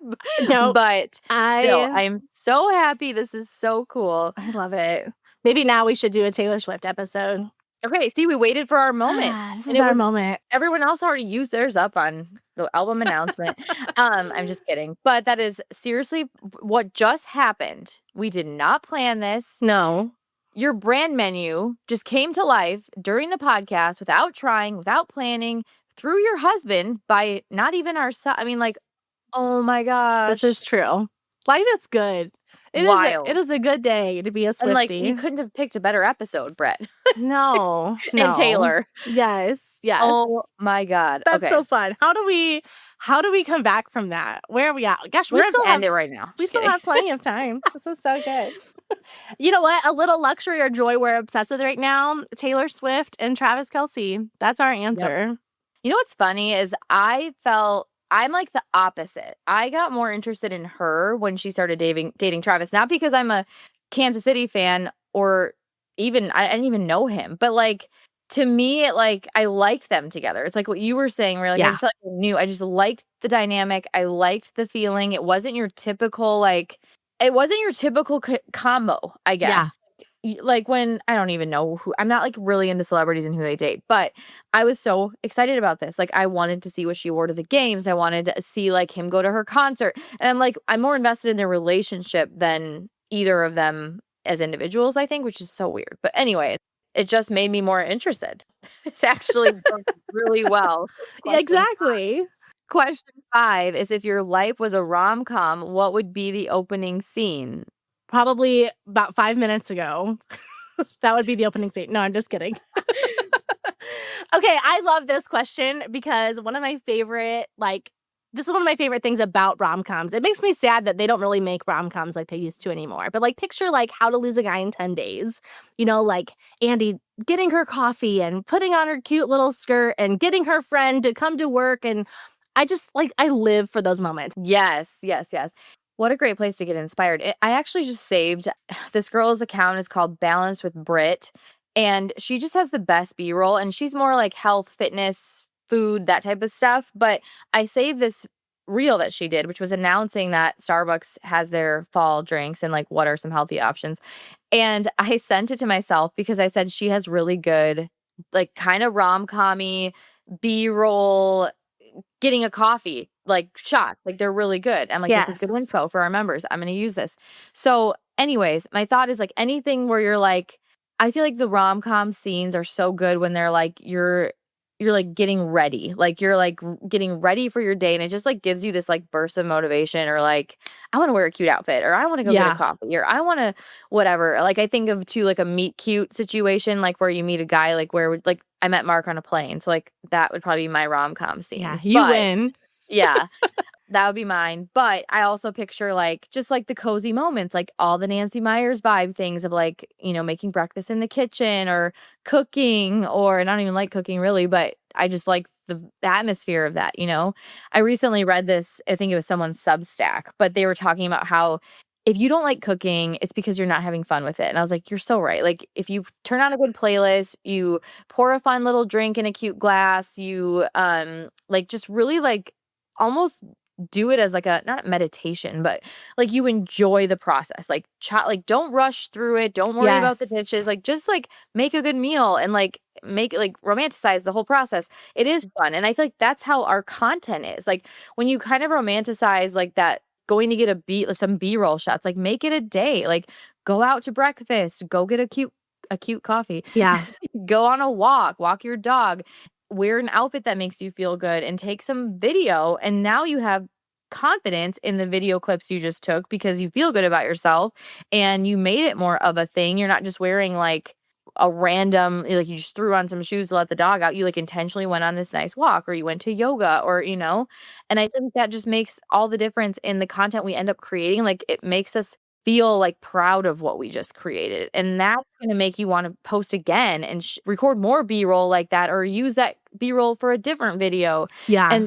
No, but still, I'm so happy. This is so cool. I love it. Maybe now we should do a Taylor Swift episode. Okay, see, we waited for our moment. This is our moment. Everyone else already used theirs up on the album announcement. I'm just kidding. But that is seriously what just happened. We did not plan this. No. Your brand menu just came to life during the podcast without trying, without planning, through your husband by not even our son. I mean, like, oh my gosh. This is true. Life is good. It is a good day to be a Swiftie. And like, you couldn't have picked a better episode, Brett. No. And Taylor. Yes. Oh my God. That's so fun. How do we come back from that? Where are we at? Gosh, we still end it right now. We still have plenty of time. This is so good. You know what? A little luxury or joy we're obsessed with right now: Taylor Swift and Travis Kelce. That's our answer. Yep. You know what's funny is I'm like the opposite. I got more interested in her when she started dating Travis, not because I'm a Kansas City fan or even I didn't even know him, but like to me, I liked them together. It's like what you were saying, where like I just felt like I knew. I just liked the dynamic. I liked the feeling. It wasn't your typical combo, I guess. Yeah. Like when I don't even know who, I'm not like really into celebrities and who they date, but I was so excited about this. Like I wanted to see what she wore to the games. I wanted to see like him go to her concert. And I'm more invested in their relationship than either of them as individuals, I think, which is so weird. But anyway, it just made me more interested. It's actually done really well. Exactly. Question 5 is, if your life was a rom-com, what would be the opening scene? Probably about 5 minutes ago. That would be the opening scene. No, I'm just kidding. Okay, I love this question because this is one of my favorite things about rom-coms. It makes me sad that they don't really make rom-coms like they used to anymore. But like picture like How to Lose a Guy in 10 Days. You know, like Andy getting her coffee and putting on her cute little skirt and getting her friend to come to work. And I just I live for those moments. Yes, yes, yes. What a great place to get inspired. I actually just saved this girl's account is called Balanced with Brit, and she just has the best B-roll, and she's more like health, fitness, food, that type of stuff. But I saved this reel that she did, which was announcing that Starbucks has their fall drinks and like what are some healthy options. And I sent it to myself because I said she has really good, like kind of rom-com-y B-roll getting a coffee, like, shots, like, they're really good. I'm like, "This is good Yes. info for our members. I'm gonna use this." So, anyways, my thought is, like, anything where you're, like I feel like the rom-com scenes are so good when they're, like, you're, like, getting ready. Like, you're, like, getting ready for your day, and it just, like, gives you this, like, burst of motivation or, like, "I wanna wear a cute outfit," or "I wanna go get a Yeah. coffee," or "I wanna" whatever. Like, I think of, too, like, a meet cute situation, like, where you meet a guy, like, where would like, I met Mark on a plane, so, like, that would probably be my rom-com Yeah, scene. you But win. yeah, that would be mine, but I also picture, like, just, like, the cozy moments, like, all the Nancy Meyers vibe things of, like, making breakfast in the kitchen or cooking, or and I don't even like cooking really, but I just like the atmosphere of that, you know? I recently read this, I think it was someone's Substack, but they were talking about how if you don't like cooking, it's because you're not having fun with it, and I was like, "You're so right." Like, if you turn on a good playlist, you pour a fun little drink in a cute glass, you, like, just really, like, almost do it as like a not meditation, but like you enjoy the process. Like like don't rush through it. Don't worry about the dishes. Yes. Like just like make a good meal and like make it like romanticize the whole process. It is fun. And I feel like that's how our content is. Like when you kind of romanticize like that going to get some B-roll shots, like make it a day. Like go out to breakfast, go get a cute coffee. Yeah. Go on a walk your dog, wear an outfit that makes you feel good, and take some video, and now you have confidence in the video clips you just took because you feel good about yourself, and you made it more of a thing. You're not just wearing, like, a random like, you just threw on some shoes to let the dog out. You, like, intentionally went on this nice walk, or you went to yoga, and I think that just makes all the difference in the content we end up creating. Like, it makes us feel, like, proud of what we just created, and that's gonna make you wanna post again and record more B-roll like that or use that B-roll for a different video, Yeah.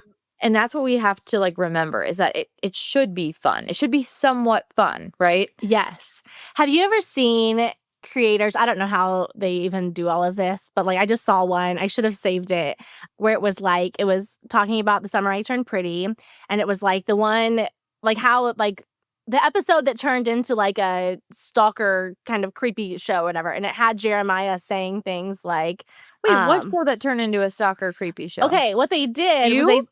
and that's what we have to, like, remember is that it should be fun. It should be somewhat fun, right? Yes. Have you ever seen creators? I don't know how they even do all of this, but like I just saw one. I should have saved it where it was talking about the summer I turned pretty, and it was like the one like how like the episode that turned into like a stalker kind of creepy show or whatever, and it had Jeremiah saying things like, Wait, what um, show that turned into a stalker creepy show? okay, what they did was You?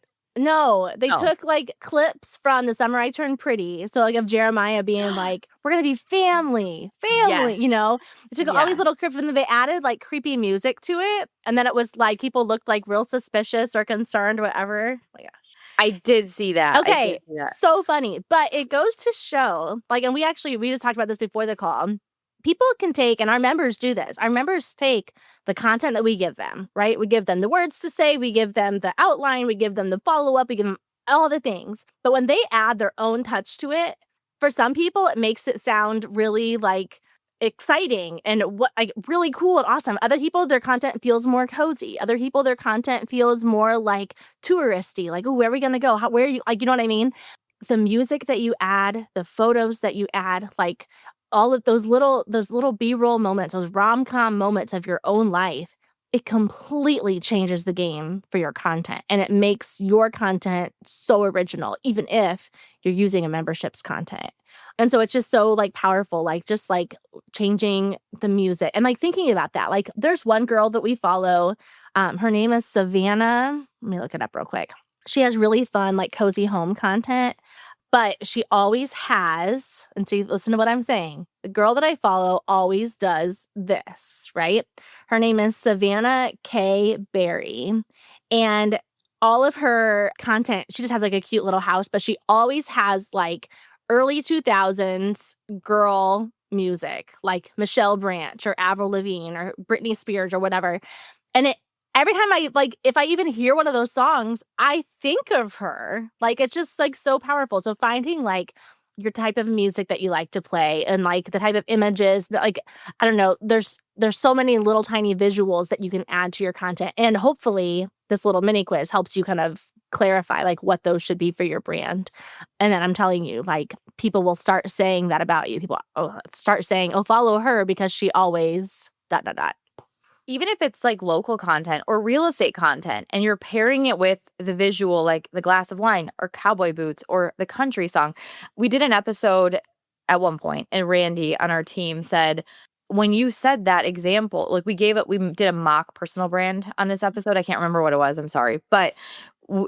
they Oh, took, like, clips from The Summer I Turned Pretty, so, like, of Jeremiah being like, "We're gonna be family, family," you yes. know? They took all these Yeah. little clips, and then they added, like, creepy music to it, and then it was, like, people looked, like, real suspicious or concerned, whatever. Oh, yeah. I did see that. I did Okay, see that. so funny, but it goes to show, like and we just talked about this before the call. People can take and our members do this. Our members take the content that we give them, right? We give them the words to say, we give them the outline, we give them the follow-up, we give them all the things. But when they add their own touch to it, for some people, it makes it sound really, like, exciting and what like, really cool and awesome. Other people, their content feels more cozy. Other people, their content feels more, like, touristy, like, "Ooh, where are we gonna go? Where are you" like, you know what I mean? The music that you add, the photos that you add, like, all of those little B-roll moments, those rom-com moments of your own life, it completely changes the game for your content, and it makes your content so original, even if you're using a membership's content. And so it's just so, like, powerful, like, just, like, changing the music and, like, thinking about that. Like, there's one girl that we follow, her name is Savannah. Let me look it up real quick. She has really fun, like, cozy home content, but she always has and see, listen to what I'm saying. The girl that I follow always does this, right? Her name is Savannah K. Berry, and all of her content, she just has, like, a cute little house, but she always has, like, early 2000s girl music, like Michelle Branch or Avril Lavigne or Britney Spears or whatever, and it every time if I even hear one of those songs, I think of her. Like, it's just, like, so powerful. So finding, like, your type of music that you like to play and, like, the type of images that, like, I don't know, there's so many little tiny visuals that you can add to your content, and hopefully this little mini quiz helps you kind of clarify like what those should be for your brand. And then I'm telling you, like people will start saying that about you. People start saying, "Oh, follow her because she always dot dot dot." Even if it's like local content or real estate content and you're pairing it with the visual, like the glass of wine or cowboy boots or the country song. We did an episode at one point, and Randy on our team said, when you said that example, like we did a mock personal brand on this episode. I can't remember what it was. I'm sorry. But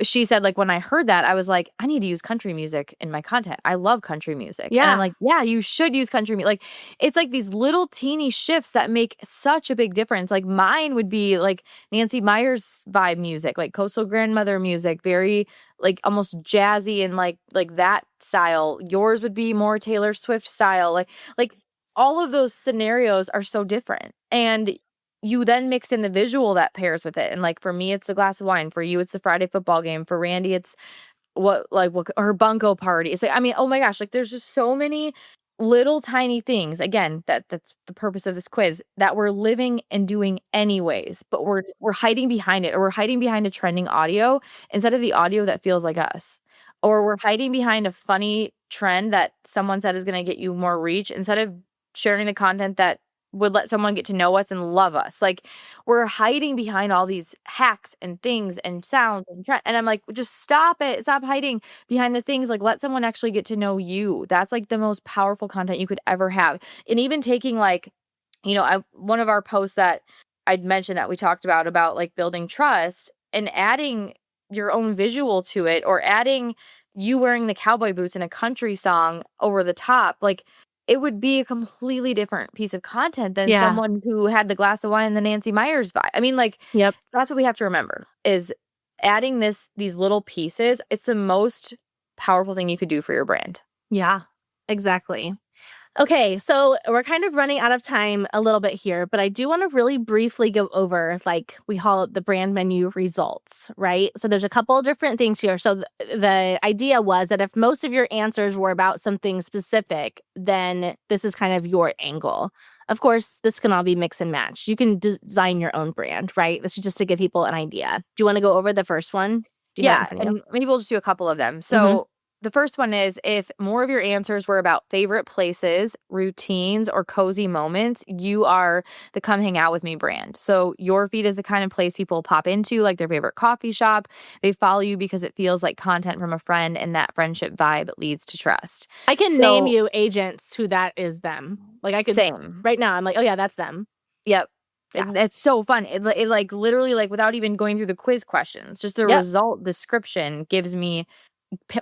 she said, like, when I heard that, I was like, I need to use country music in my content. I love country music. And I'm Yeah. like, yeah, you should use country music. Like, it's like these little teeny shifts that make such a big difference. Like, mine would be like Nancy Meyers vibe music, like coastal grandmother music, very like almost jazzy and like that style. Yours would be more Taylor Swift style. Like all of those scenarios are so different. And you then mix in the visual that pairs with it. And like for me, it's a glass of wine. For you, it's a Friday football game. For Randy, it's what her bunko party. It's like, I mean, oh my gosh, like there's just so many little tiny things. Again, that's the purpose of this quiz that we're living and doing anyways, but we're hiding behind it, or we're hiding behind a trending audio instead of the audio that feels like us. Or we're hiding behind a funny trend that someone said is going to get you more reach instead of sharing the content that would let someone get to know us and love us. Like we're hiding behind all these hacks and things and sounds and and I'm like, just stop it. Stop hiding behind the things. Like let someone actually get to know you. That's like the most powerful content you could ever have. And even taking like, one of our posts that I'd mentioned that we talked about like building trust and adding your own visual to it, or adding you wearing the cowboy boots in a country song over the top. Like it would be a completely different piece of content than Yeah. someone who had the glass of wine and the Nancy Meyers vibe. I mean, like, Yep. that's what we have to remember is adding these little pieces. It's the most powerful thing you could do for your brand. Yeah. Exactly. Okay, so we're kind of running out of time a little bit here, but I do want to really briefly go over, like, we call it the brand menu results, right? So there's a couple of different things here. So the idea was that if most of your answers were about something specific, then this is kind of your angle. Of course, this can all be mix and match. You can design your own brand, right? This is just to give people an idea. Do you want to go over the first one? Do you have it in Yeah, front of you? and maybe we'll just do a couple of them. Mm-hmm. So the first one is if more of your answers were about favorite places, routines, or cozy moments, you are the come hang out with me brand. So your feed is the kind of place people pop into, like their favorite coffee shop. They follow you because it feels like content from a friend, and that friendship vibe leads to trust. I can name So you agents who that is them. Like I could same. right now. I'm like, oh yeah, that's them. Yep. Yeah. It's so fun. It like literally like without even going through the quiz questions, just the Yep. result description gives me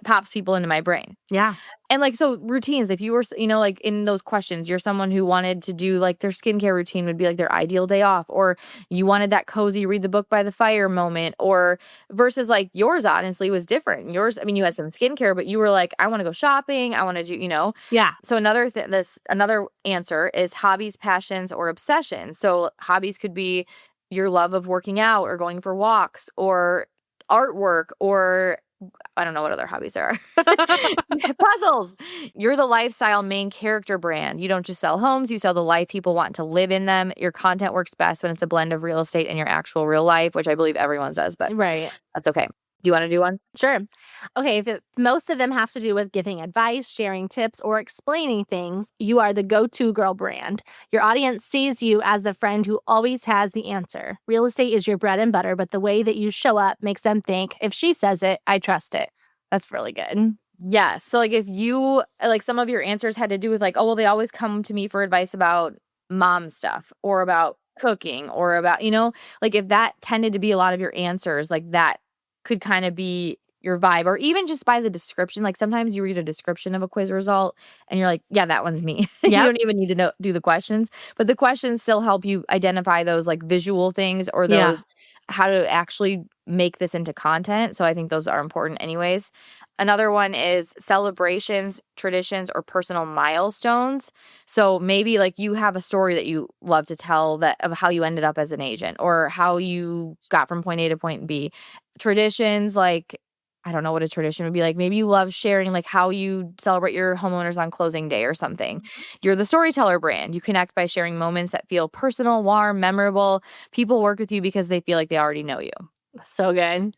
pops people into my brain. Yeah. And like, so routines, if you were, like in those questions, you're someone who wanted to do like their skincare routine would be like their ideal day off, or you wanted that cozy read the book by the fire moment, or versus like yours honestly was different. Yours, I mean, you had some skincare, but you were like, I want to go shopping. I want to do. Yeah. So another answer is hobbies, passions, or obsessions. So hobbies could be your love of working out or going for walks or artwork, or I don't know what other hobbies there are. Puzzles. You're the lifestyle main character brand. You don't just sell homes, you sell the life people want to live in them. Your content works best when it's a blend of real estate and your actual real life, which I believe everyone does, but Right. that's okay. Do you want to do one? Sure. Okay. Most of them have to do with giving advice, sharing tips, or explaining things. You are the go-to girl brand. Your audience sees you as the friend who always has the answer. Real estate is your bread and butter, but the way that you show up makes them think, if she says it, I trust it. That's really good. Yes. So like if you like some of your answers had to do with like, oh, well, they always come to me for advice about mom stuff or about cooking or about, like if that tended to be a lot of your answers, like that could kind of be your vibe, or even just by the description. Like sometimes you read a description of a quiz result and you're like, yeah, that one's me. You Yep. don't even need to do the questions, but the questions still help you identify those like visual things or Yeah. those how to actually make this into content. So I think those are important anyways. Another one is celebrations, traditions, or personal milestones. So maybe like you have a story that you love to tell that of how you ended up as an agent or how you got from point A to point B. Traditions, like I don't know what a tradition would be like. Maybe you love sharing like how you celebrate your homeowners on closing day or something. You're the storyteller brand. You connect by sharing moments that feel personal, warm, memorable. People work with you because they feel like they already know you. So good.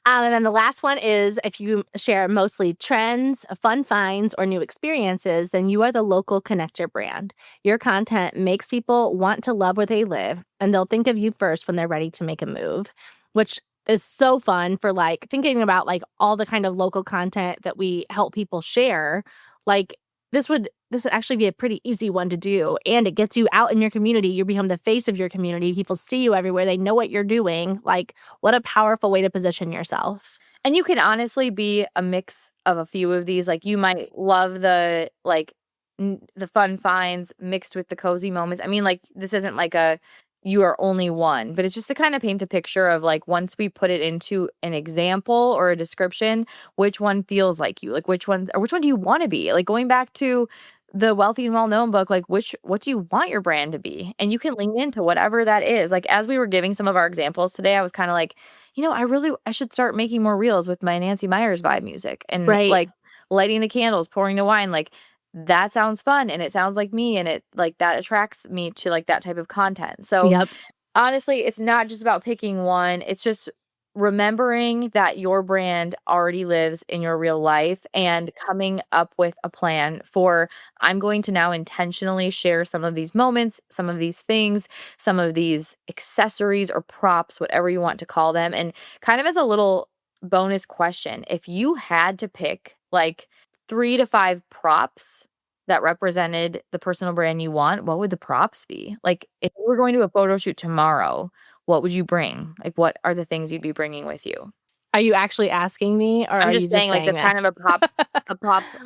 And then the last one is if you share mostly trends, fun finds, or new experiences, then you are the local connector brand. Your content makes people want to love where they live, and they'll think of you first when they're ready to make a move, which is so fun for like thinking about like all the kind of local content that we help people share. Like this would actually be a pretty easy one to do, and it gets you out in your community. You become the face of your community. People see you everywhere. They know what you're doing. Like, what a powerful way to position yourself. And you can honestly be a mix of a few of these. Like, you might love the, like, the fun finds mixed with the cozy moments. I mean, like, this isn't like a you are only one, but it's just to kind of paint a picture of, like, once we put it into an example or a description, which one feels like you? Like, which one do you wanna be? Like, going back to the Wealthy and Well-Known book, like, what do you want your brand to be? And you can lean into whatever that is. Like, as we were giving some of our examples today, I was kinda like, I should start making more reels with my Nancy Meyers vibe music and, Right. like, lighting the candles, pouring the wine, like, that sounds fun, and it sounds like me, and it like, that attracts me to, like, that type of content. So, Yep. honestly, it's not just about picking one, it's just remembering that your brand already lives in your real life and coming up with a plan for, "I'm going to now intentionally share some of these moments, some of these things, some of these accessories or props," whatever you want to call them, and kind of as a little bonus question, if you had to pick, like, 3 to 5 props that represented the personal brand you want, what would the props be? Like, if you were going to a photo shoot tomorrow, what would you bring? Like, what are the things you'd be bringing with you? Are you actually asking me, or I'm are you just just saying, like, saying that's that? kind of a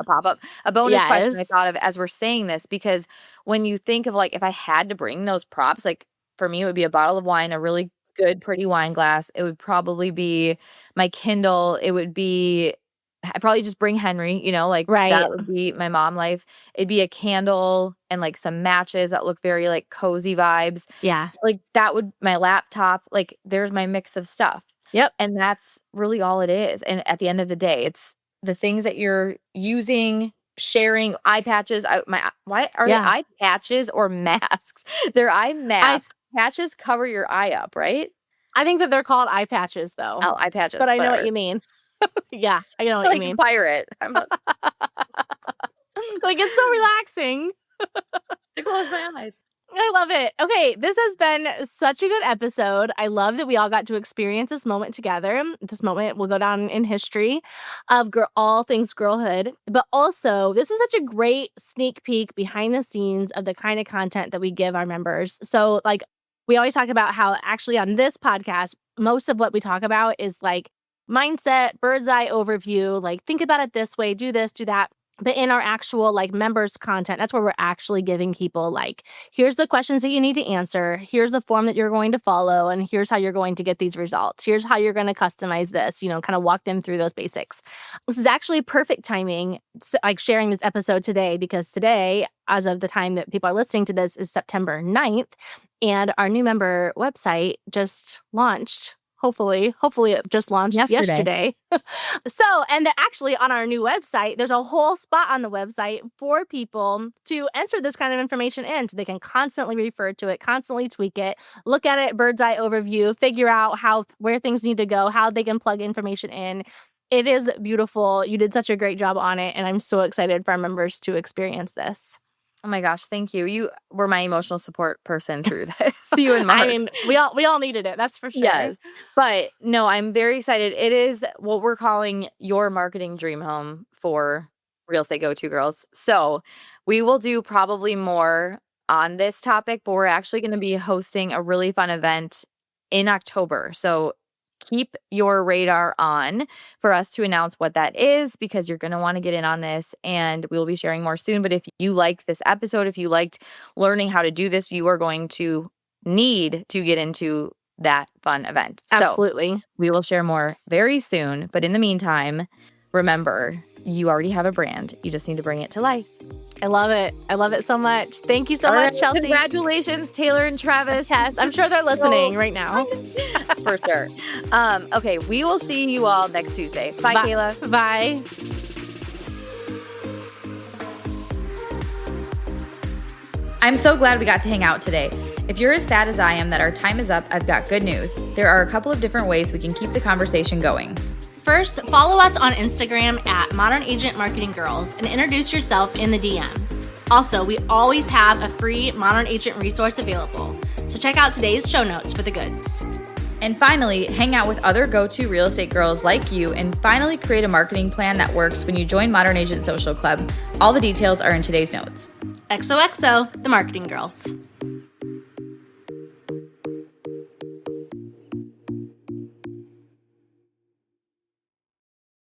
pop-up, a bonus question I thought of as Yes. we're saying this, because when you think of, like, if I had to bring those props, like, for me, it would be a bottle of wine, a really good, pretty wine glass. It would probably be my Kindle. It would be I'd probably just bring Henry, like, that Right. would be my mom life. It'd be a candle and, like, some matches that look very, like, cozy vibes. Yeah. Like, that would my laptop, like, there's my mix of stuff. Yep. And that's really all it is, and at the end of the day, it's the things that you're using, sharing, eye patches, why are they Yeah. eye patches or masks? They're eye I masks. Patches cover your eye up, right? I think that they're called eye patches, though, Oh, eye but patches, I know what whatever. you mean. Yeah, I know what you Like a mean. pirate. I'm a Like, it's so relaxing. to close my eyes. I love it. Okay, this has been such a good episode. I love that we all got to experience this moment together. This moment will go down in history of all things girlhood. But also, this is such a great sneak peek behind the scenes of the kind of content that we give our members. So, like, we always talk about how actually on this podcast, most of what we talk about is like mindset, bird's eye overview, like think about it this way, do this, do that. But in our actual like members content, that's where we're actually giving people like, here's the questions that you need to answer. Here's the form that you're going to follow. And here's how you're going to get these results. Here's how you're going to customize this, kind of walk them through those basics. This is actually perfect timing, like sharing this episode today, because today, as of the time that people are listening to this, is September 9th. And our new member website just launched. Hopefully it just launched yesterday. And actually on our new website, there's a whole spot on the website for people to enter this kind of information in so they can constantly refer to it, constantly tweak it, look at it, bird's eye overview, figure out where things need to go, how they can plug information in. It is beautiful. You did such a great job on it, and I'm so excited for our members to experience this. Oh my gosh, thank you. You were my emotional support person through this. You and Mark. I mean, we all needed it. That's for sure. Yes. But no, I'm very excited. It is what we're calling your marketing dream home for Real Estate Go-To Girls. So we will do probably more on this topic, but we're actually going to be hosting a really fun event in October. So keep your radar on for us to announce what that is, because you're going to want to get in on this, and we will be sharing more soon. But if you liked this episode, if you liked learning how to do this, you are going to need to get into that fun event. Absolutely. So we will share more very soon. But in the meantime, remember, you already have a brand. You just need to bring it to life. I love it. I love it so much. Thank you so much, Chelsea. Congratulations, Taylor and Travis. Yes, I'm sure they're listening right now. For sure. Okay, we will see you all next Tuesday. Bye, Kayla. Bye. I'm so glad we got to hang out today. If you're as sad as I am that our time is up, I've got good news. There are a couple of different ways we can keep the conversation going. First, follow us on Instagram at Modern Agent Marketing Girls and introduce yourself in the DMs. Also, we always have a free Modern Agent resource available, so check out today's show notes for the goods. And finally, hang out with other go-to real estate girls like you and finally create a marketing plan that works when you join Modern Agent Social Club. All the details are in today's notes. XOXO, the Marketing Girls.